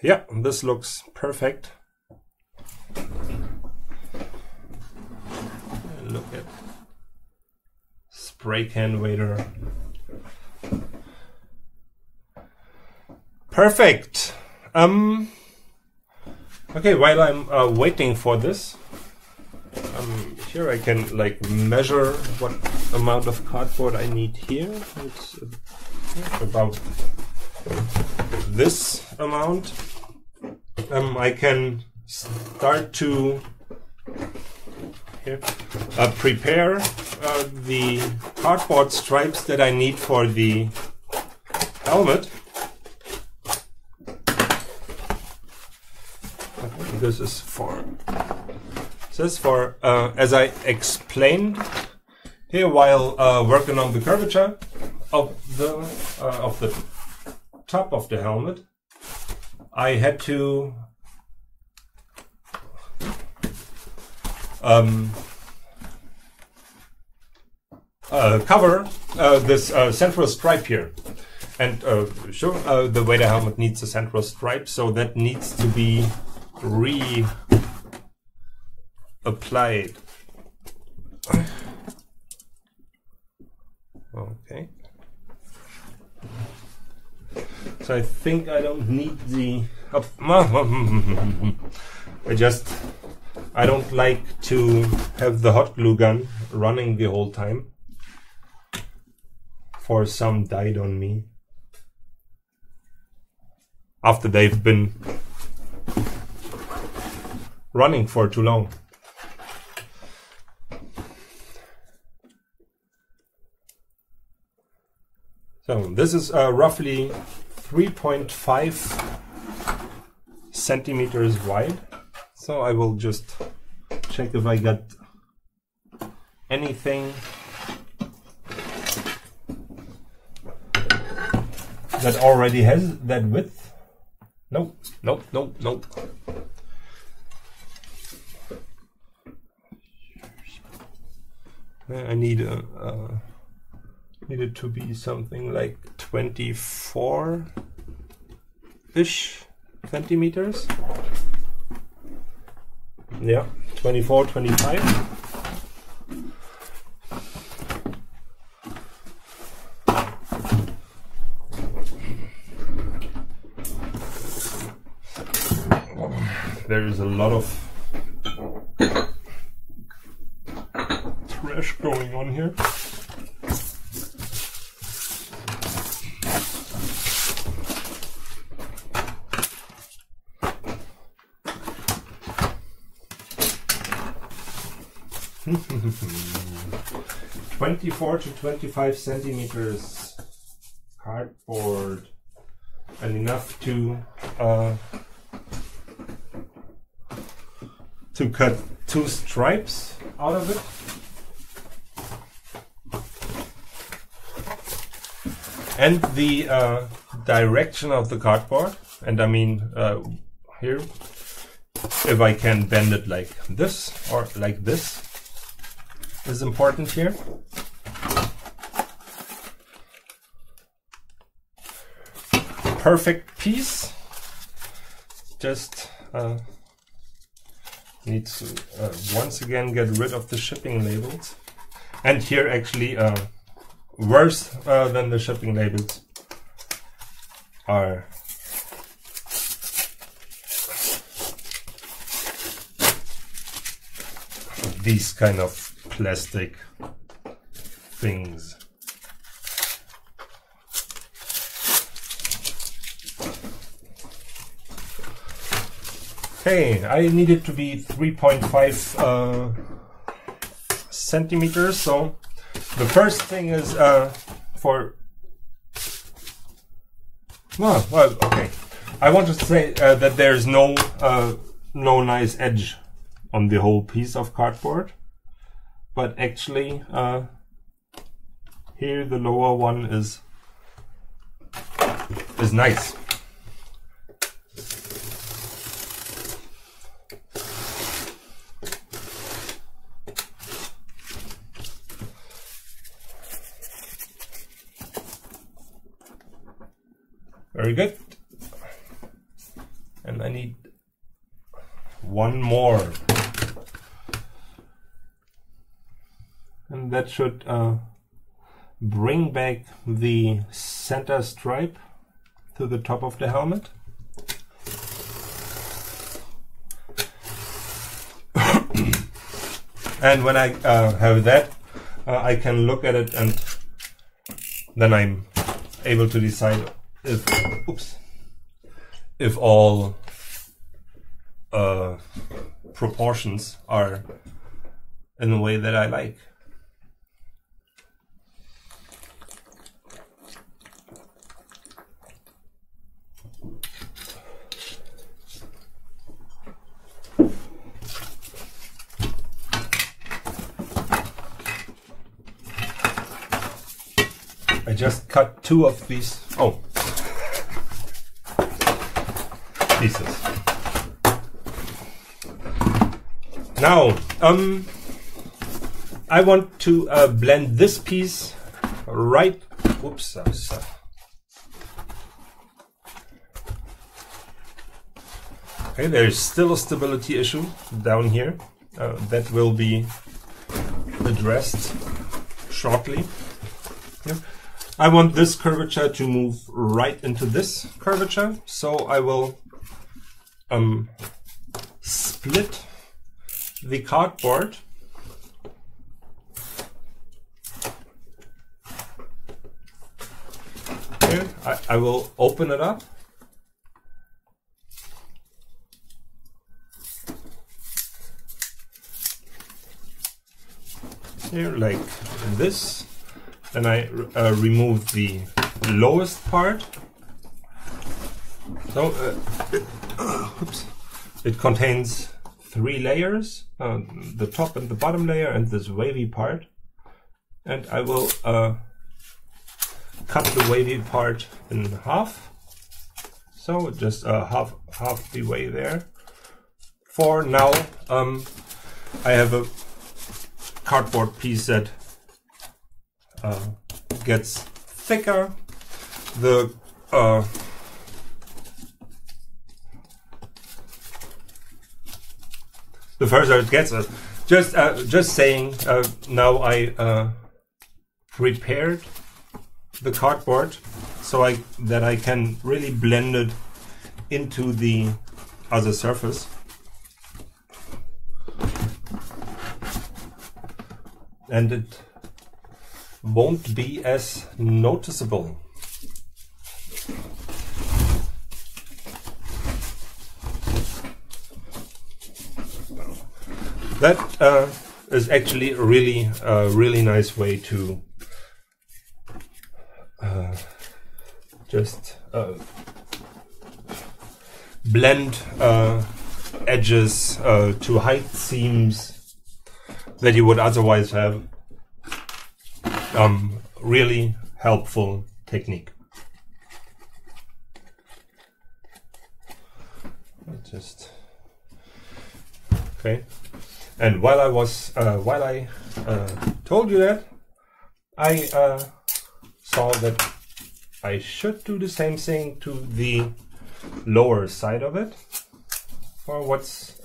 Yeah, this looks perfect. Look at spray can Vader. Perfect. Okay, while I'm waiting for this, here I can like measure what amount of cardboard I need here. It's about this amount. I can start to prepare the cardboard stripes that I need for the helmet. This is for as I explained here while working on the curvature of the top of the helmet. I had to cover this central stripe here, and sure, the Vader helmet needs a central stripe, so that needs to be applied. Okay. So I think I don't need the. I don't like to have the hot glue gun running the whole time. For some died on me after they've been running for too long. So this is roughly 3.5 centimeters wide. So I will just check if I got anything that already has that width. Nope, nope, nope, nope. I need it to be something like 24-ish centimeters. Yeah, 24, 25. There is a lot of trash going on here. (24 to 25 centimeters cardboard, and enough to cut 2 stripes out of it. And the direction of the cardboard, and I mean here, if I can bend it like this or like this, is important here. Perfect piece. Just need to once again get rid of the shipping labels. And here actually worse than the shipping labels are these kind of plastic things. Okay, I need it to be 3.5 centimeters. So the first thing is okay. I want to say that there's no nice edge on the whole piece of cardboard, but actually here the lower one is nice. Very good. And I need one more. And that should bring back the center stripe to the top of the helmet. And when I have that, I can look at it, and then I'm able to decide if all proportions are in the way that I like. I just cut 2 of these pieces. Now, I want to blend this piece right. Okay, there's still a stability issue down here that will be addressed shortly. Yeah. I want this curvature to move right into this curvature, so I will split the cardboard here. I will open it up. Here, like this. Then I remove the lowest part. So it contains 3 layers, the top and the bottom layer and this wavy part. And I will cut the wavy part in half. So just half the way there. For now, I have a cardboard piece that gets thicker. The further it gets. Just saying. Now I prepared the cardboard so that I can really blend it into the other surface. And it won't be as noticeable. That is actually a really nice way to just blend edges to hide seams that you would otherwise have. Really helpful technique. Okay. And while I told you that, I saw that I should do the same thing to the lower side of it. For what's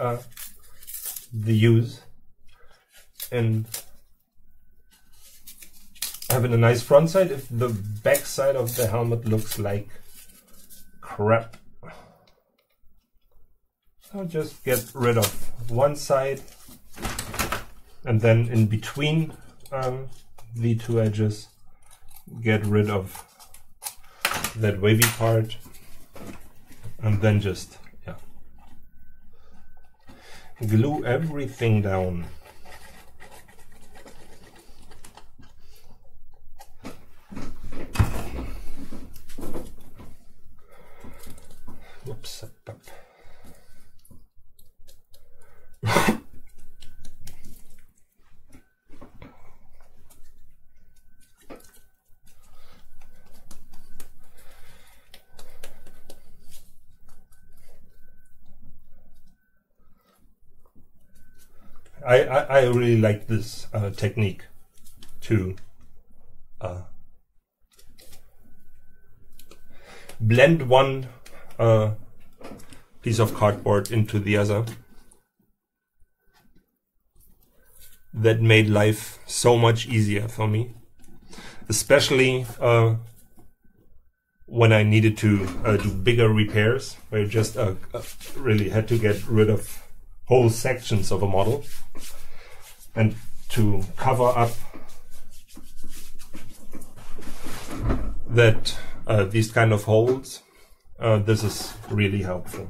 the use in having a nice front side if the back side of the helmet looks like crap? I'll just get rid of one side, and then in between the 2 edges, get rid of that wavy part, and then just glue everything down. Whoops. I really like this technique to blend one piece of cardboard into the other. That made life so much easier for me, especially when I needed to do bigger repairs, where you just really had to get rid of whole sections of a model. And to cover up that these kind of holes, this is really helpful.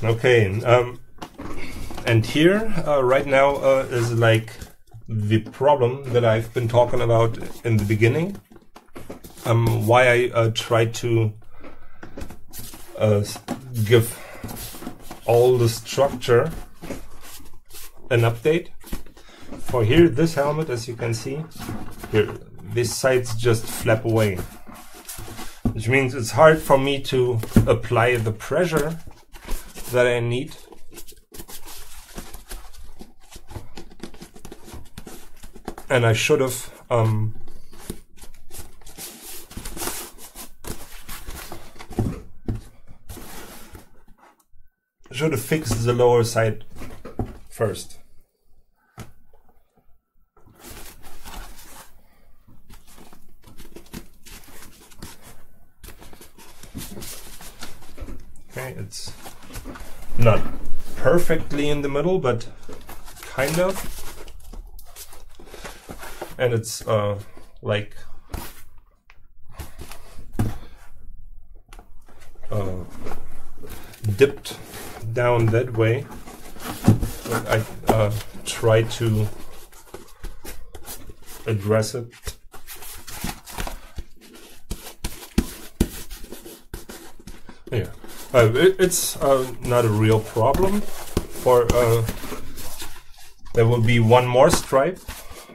Okay, and here right now is like the problem that I've been talking about in the beginning. Why I tried to give all the structure an update. For here, this helmet, as you can see, here, these sides just flap away, which means it's hard for me to apply the pressure that I need and I should have fixed the lower side first. Okay, it's not perfectly in the middle, but kind of. And it's like dipped down that way. But I try to address it. Yeah. It's not a real problem. For there will be one more stripe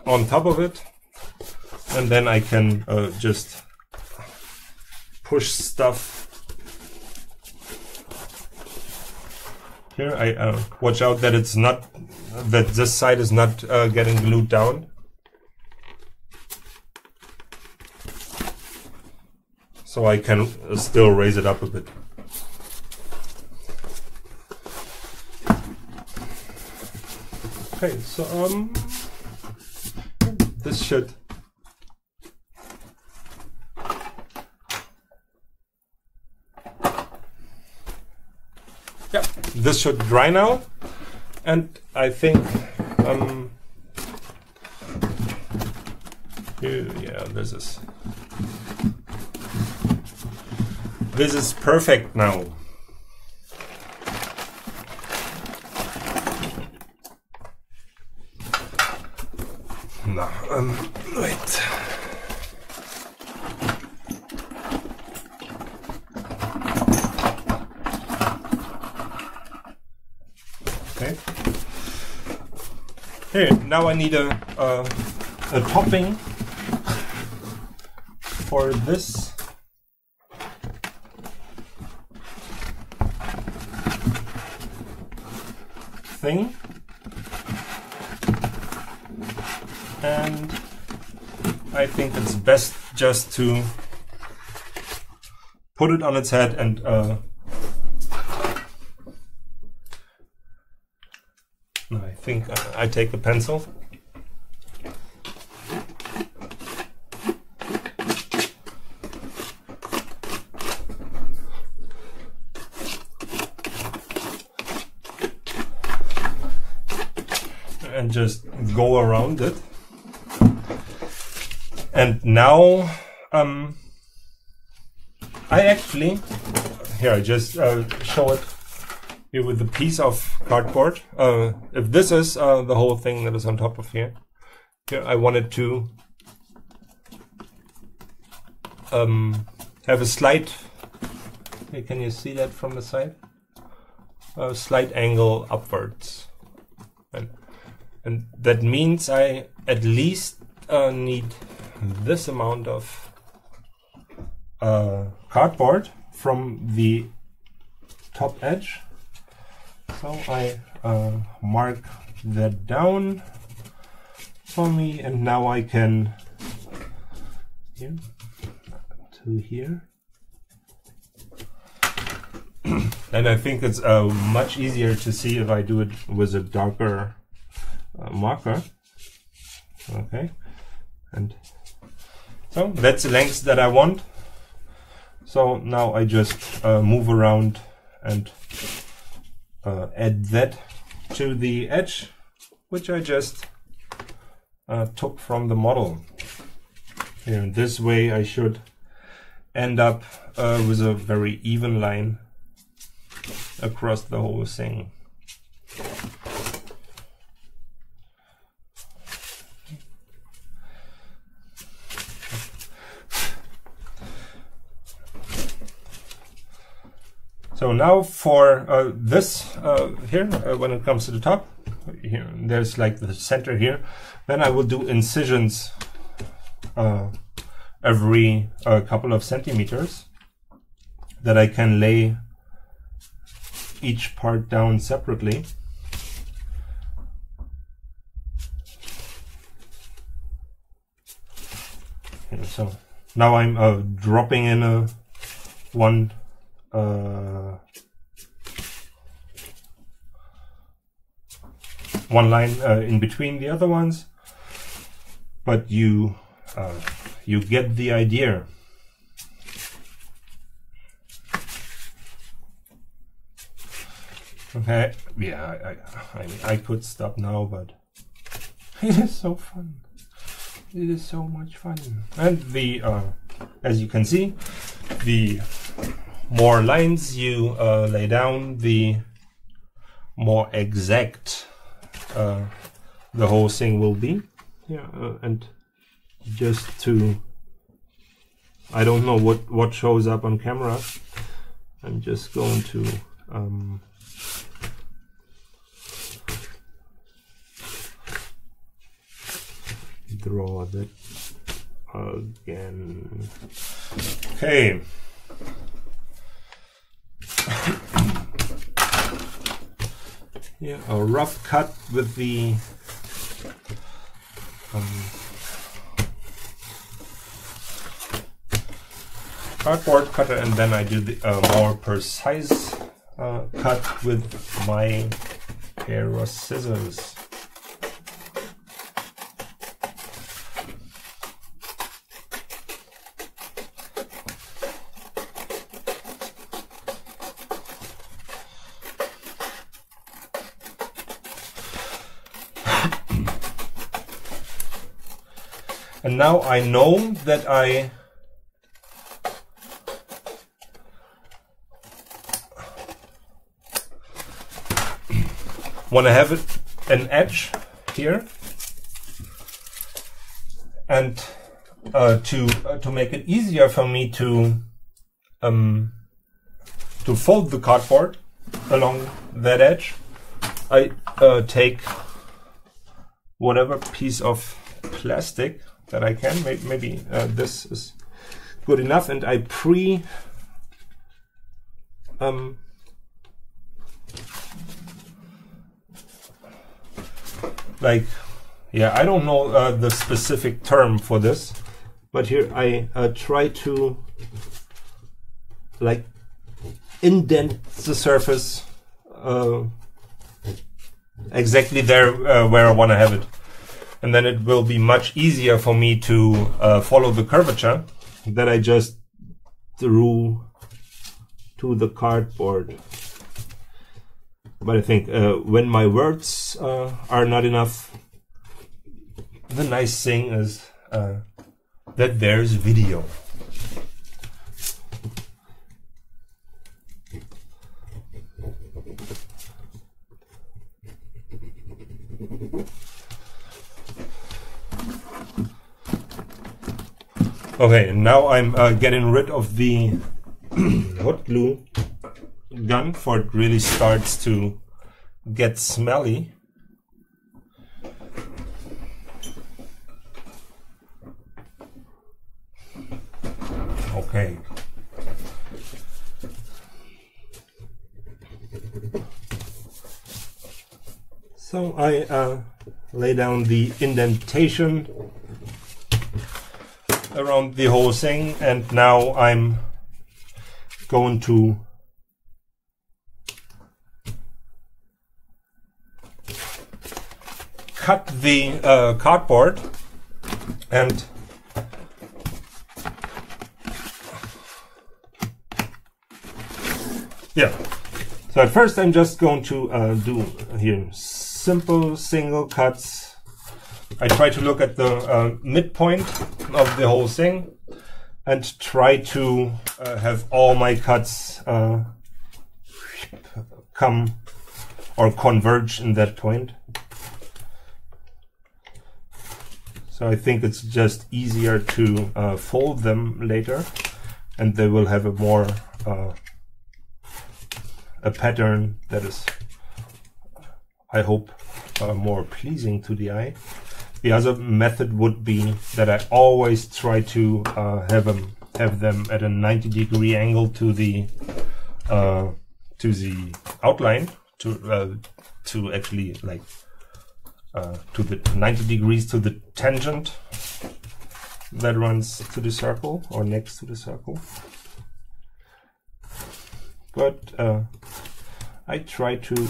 on top of it, and then I can just push stuff. Here I watch out that it's not that this side is not getting glued down. So I can still raise it up a bit. Okay, so this should this should dry now, and I think yeah, this is perfect now. No, wait. Okay. Here, now I need a topping for this. Thing. And I think it's best just to put it on its head and I think I take a pencil. And just go around it. And now I actually, here I just show it here with the piece of cardboard. If this is the whole thing that is on top of here, I wanted to have a slight Okay, can you see that from the side? A slight angle upwards. And that means I at least need this amount of cardboard from the top edge. So I mark that down for me, and now I can here to here. And I think it's much easier to see if I do it with a darker marker. Okay, and so that's the length that I want. So now I just move around and add that to the edge, which I just took from the model. Here, in this way I should end up with a very even line across the whole thing. So now for this here, when it comes to the top, here there's like the center here, then I will do incisions every couple of centimeters, that I can lay each part down separately. Okay, so now I'm dropping in a one line in between the other ones, but you get the idea. Okay, yeah, I could stop now, but it is so fun. It is so much fun. And the as you can see, the more lines you lay down, the more exact the whole thing will be. Yeah, and just to, I don't know what shows up on camera. I'm just going to draw that again. Okay. Yeah, a rough cut with the cardboard cutter, and then I do the more precise cut with my pair of scissors. And now I know that I want to have an edge here, and to make it easier for me to fold the cardboard along that edge, I take whatever piece of plastic that I can. Maybe this is good enough, and I like, yeah, I don't know the specific term for this, but here I try to like indent the surface exactly there where I want to have it. And then it will be much easier for me to follow the curvature that I just drew to the cardboard. But I think when my words are not enough, the nice thing is that there's video. Okay, now I'm getting rid of the hot glue gun before it really starts to get smelly. Okay. So I lay down the indentation around the whole thing, and now I'm going to cut the cardboard, and yeah. So at first I'm just going to do here simple single cuts. I try to look at the midpoint of the whole thing and try to have all my cuts come or converge in that point. So I think it's just easier to fold them later, and they will have a more a pattern that is, I hope, more pleasing to the eye. The other method would be that I always try to have them at a 90-degree angle to the outline, to actually like to the 90 degrees to the tangent that runs to the circle or next to the circle. But I try to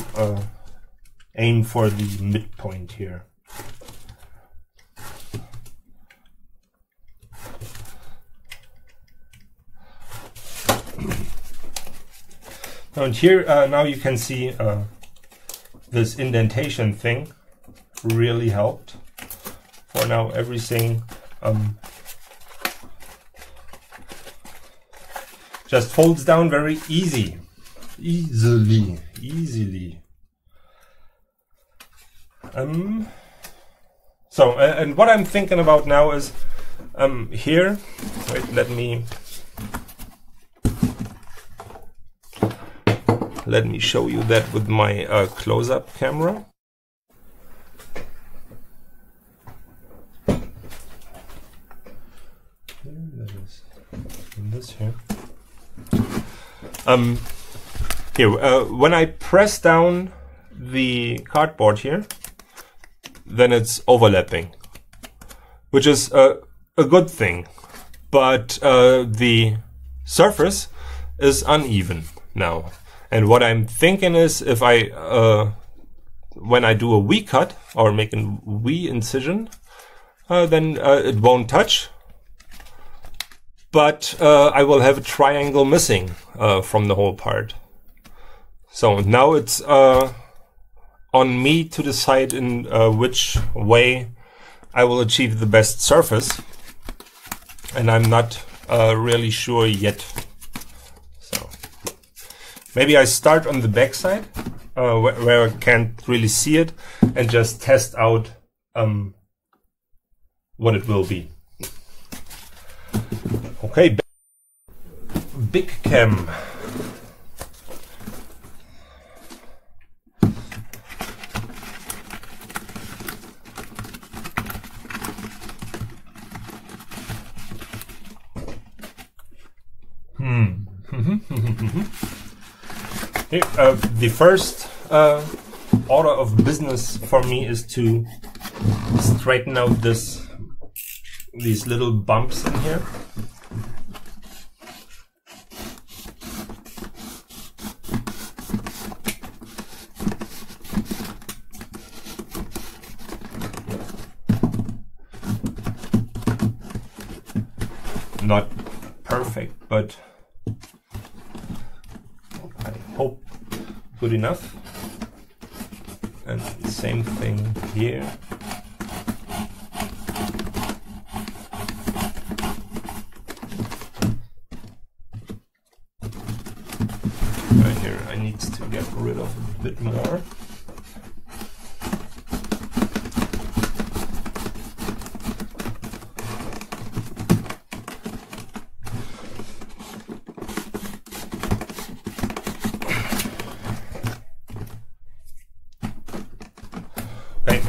aim for the midpoint here. And here now you can see this indentation thing really helped. For now everything just folds down very easily. So and what I'm thinking about now is here, wait, let me show you that with my close-up camera. That is in this here. Here, when I press down the cardboard here, then it's overlapping, which is a good thing, but the surface is uneven now. And what I'm thinking is, if I when I do a V cut or make a V incision, then it won't touch, but I will have a triangle missing from the whole part. So now it's on me to decide in which way I will achieve the best surface, and I'm not really sure yet. So maybe I start on the back side where I can't really see it, and just test out what it will be. Okay, big cam. Here, the first order of business for me is to straighten out these little bumps in here. Not perfect, but I hope good enough. And the same thing here. Right here, I need to get rid of a bit more.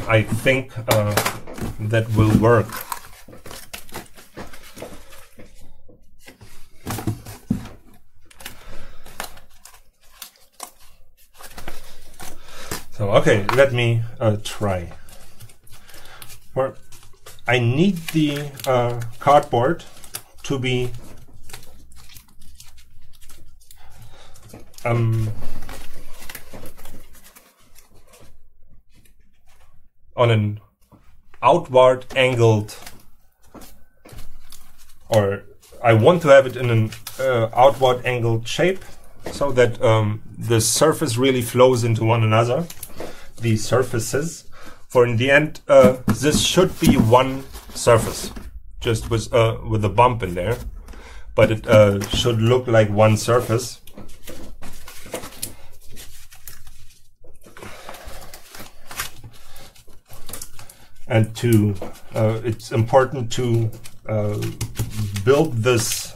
I think that will work. So okay, let me try. I need the cardboard to be on an outward angled, or I want to have it in an outward angled shape so that the surface really flows into one another, these surfaces. For in the end, this should be one surface, just with a bump in there, but it should look like one surface. And it's important to build this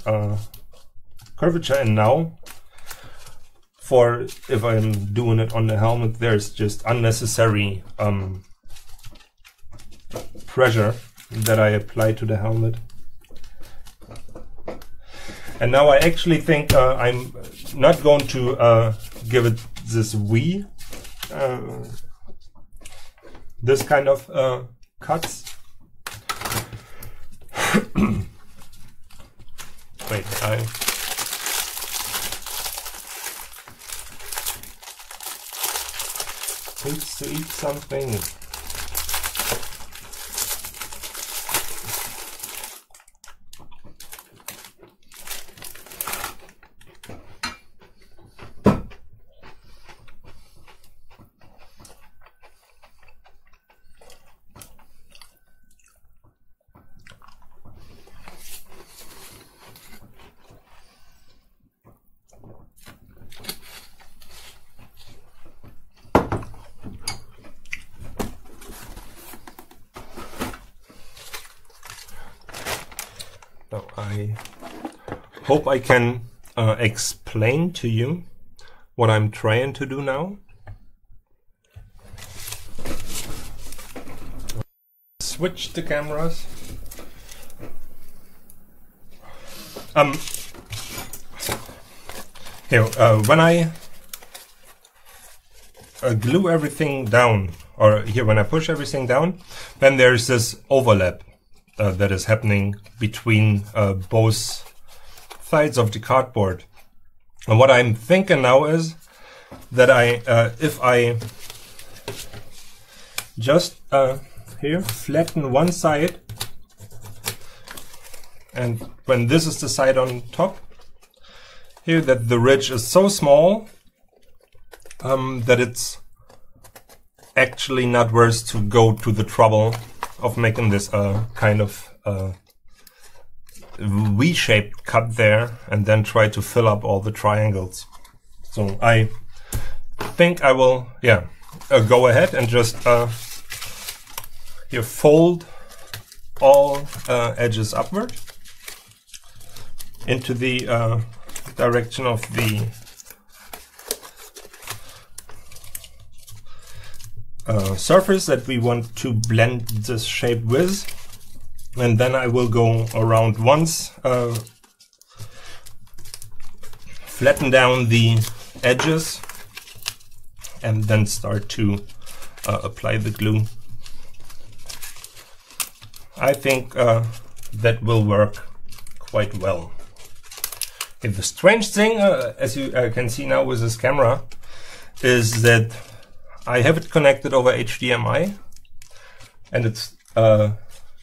curvature in now. For if I'm doing it on the helmet, there's just unnecessary pressure that I apply to the helmet. And now I actually think I'm not going to give it this V, this kind of cuts. Wait, I needs to eat something. So I hope I can explain to you what I'm trying to do now. Switch the cameras. Here, when I glue everything down, or here when I push everything down, then there's this overlap that is happening between both sides of the cardboard. And what I'm thinking now is that if I just here flatten one side, and when this is the side on top here, that the ridge is so small that it's actually not worth to go to the trouble of making this kind of V-shaped cut there and then try to fill up all the triangles. So I think I will, go ahead and just here fold all edges upward into the direction of the surface that we want to blend this shape with, and then I will go around once, flatten down the edges, and then start to apply the glue. I think that will work quite well. And the strange thing, as you can see now with this camera, is that I have it connected over HDMI, and it's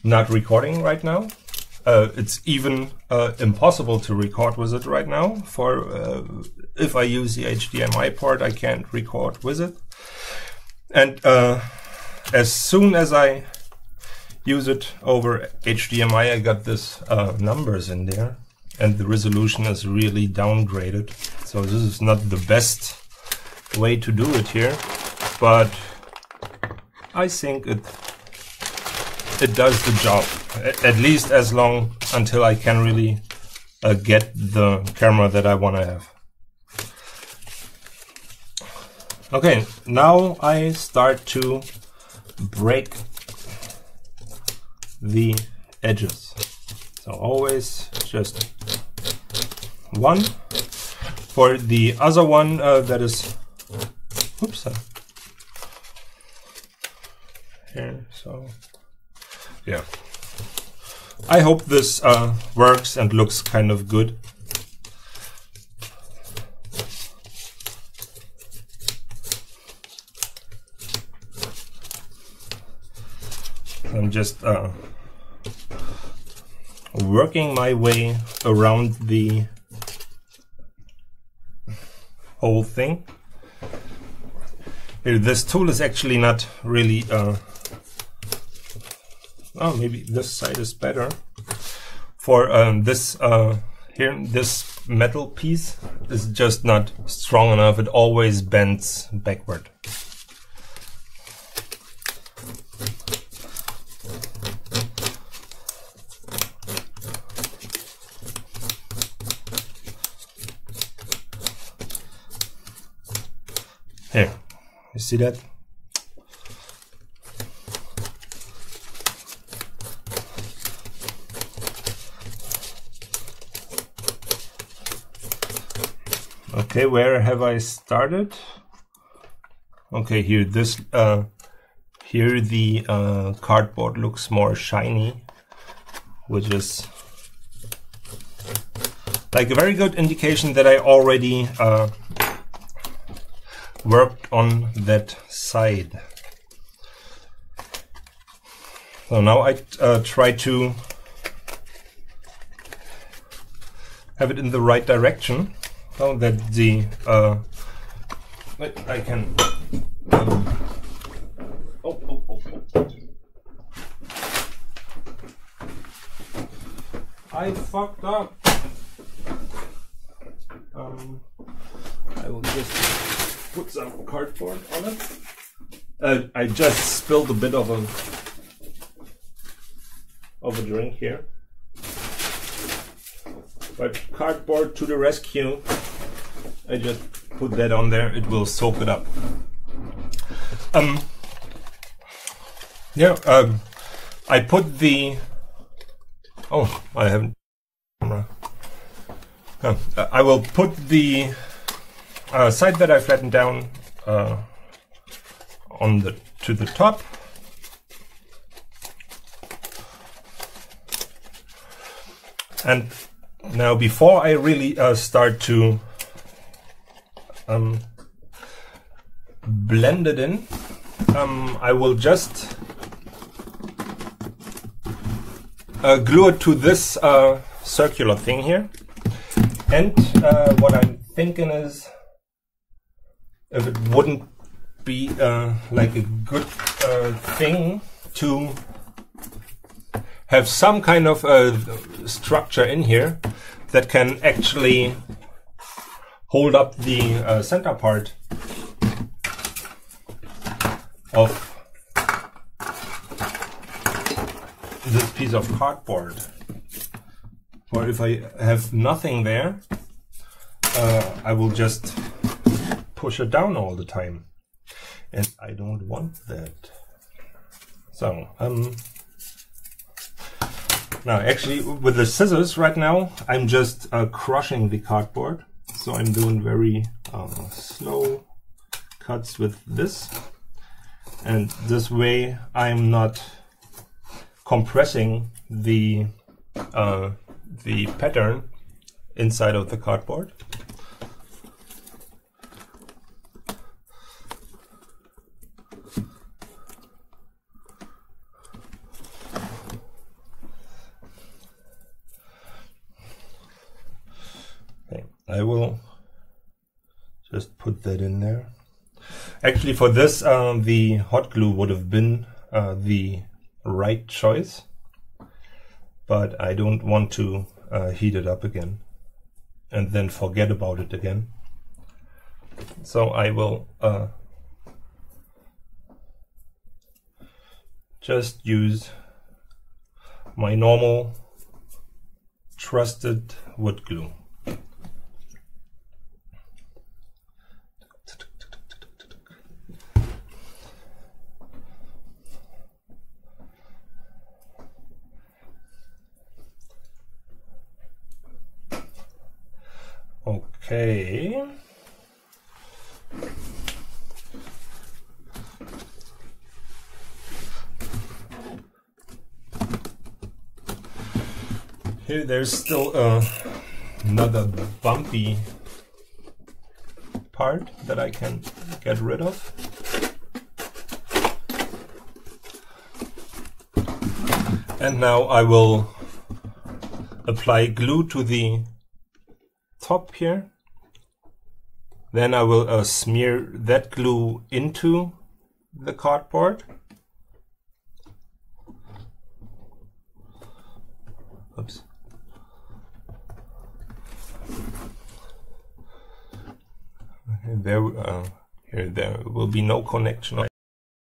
not recording right now. It's even impossible to record with it right now. For if I use the HDMI port, I can't record with it. And as soon as I use it over HDMI, I got this numbers in there, and the resolution is really downgraded. So this is not the best way to do it here, but I think it does the job, at least as long until I can really get the camera that I want to have. Okay, now I start to break the edges. So always just one. For the other one that is, oops, here, so yeah. I hope this works and looks kind of good. I'm just working my way around the whole thing. Here, this tool is actually not really oh, maybe this side is better. For this here, this metal piece is just not strong enough. It always bends backward. Here, you see that? Okay, where have I started? Okay, here this here the cardboard looks more shiny, which is like a very good indication that I already worked on that side. So now I try to have it in the right direction so that the I can I fucked up. I will just put some cardboard on it. I just spilled a bit of a drink here. But cardboard to the rescue. I just put that on there. It will soak it up. Yeah. I put the. Oh, I haven't. I will put the side that I flattened down on to the top. And now, before I really start to blend it in, I will just glue it to this circular thing here. And what I'm thinking is, if it wouldn't be like a good thing to have some kind of structure in here that can actually hold up the center part of this piece of cardboard. Or if I have nothing there, I will just push it down all the time. And I don't want that. So, now actually with the scissors right now, I'm just crushing the cardboard. So I'm doing very slow cuts with this. And this way I'm not compressing the pattern inside of the cardboard. Okay, I will just put that in there. Actually, for this, the hot glue would have been the right choice, but I don't want to heat it up again and then forget about it again. So I will just use my normal trusted wood glue. Okay. Here there's still another bumpy part that I can get rid of. And now I will apply glue to the top here. Then I will smear that glue into the cardboard. Oops. There will be no connection.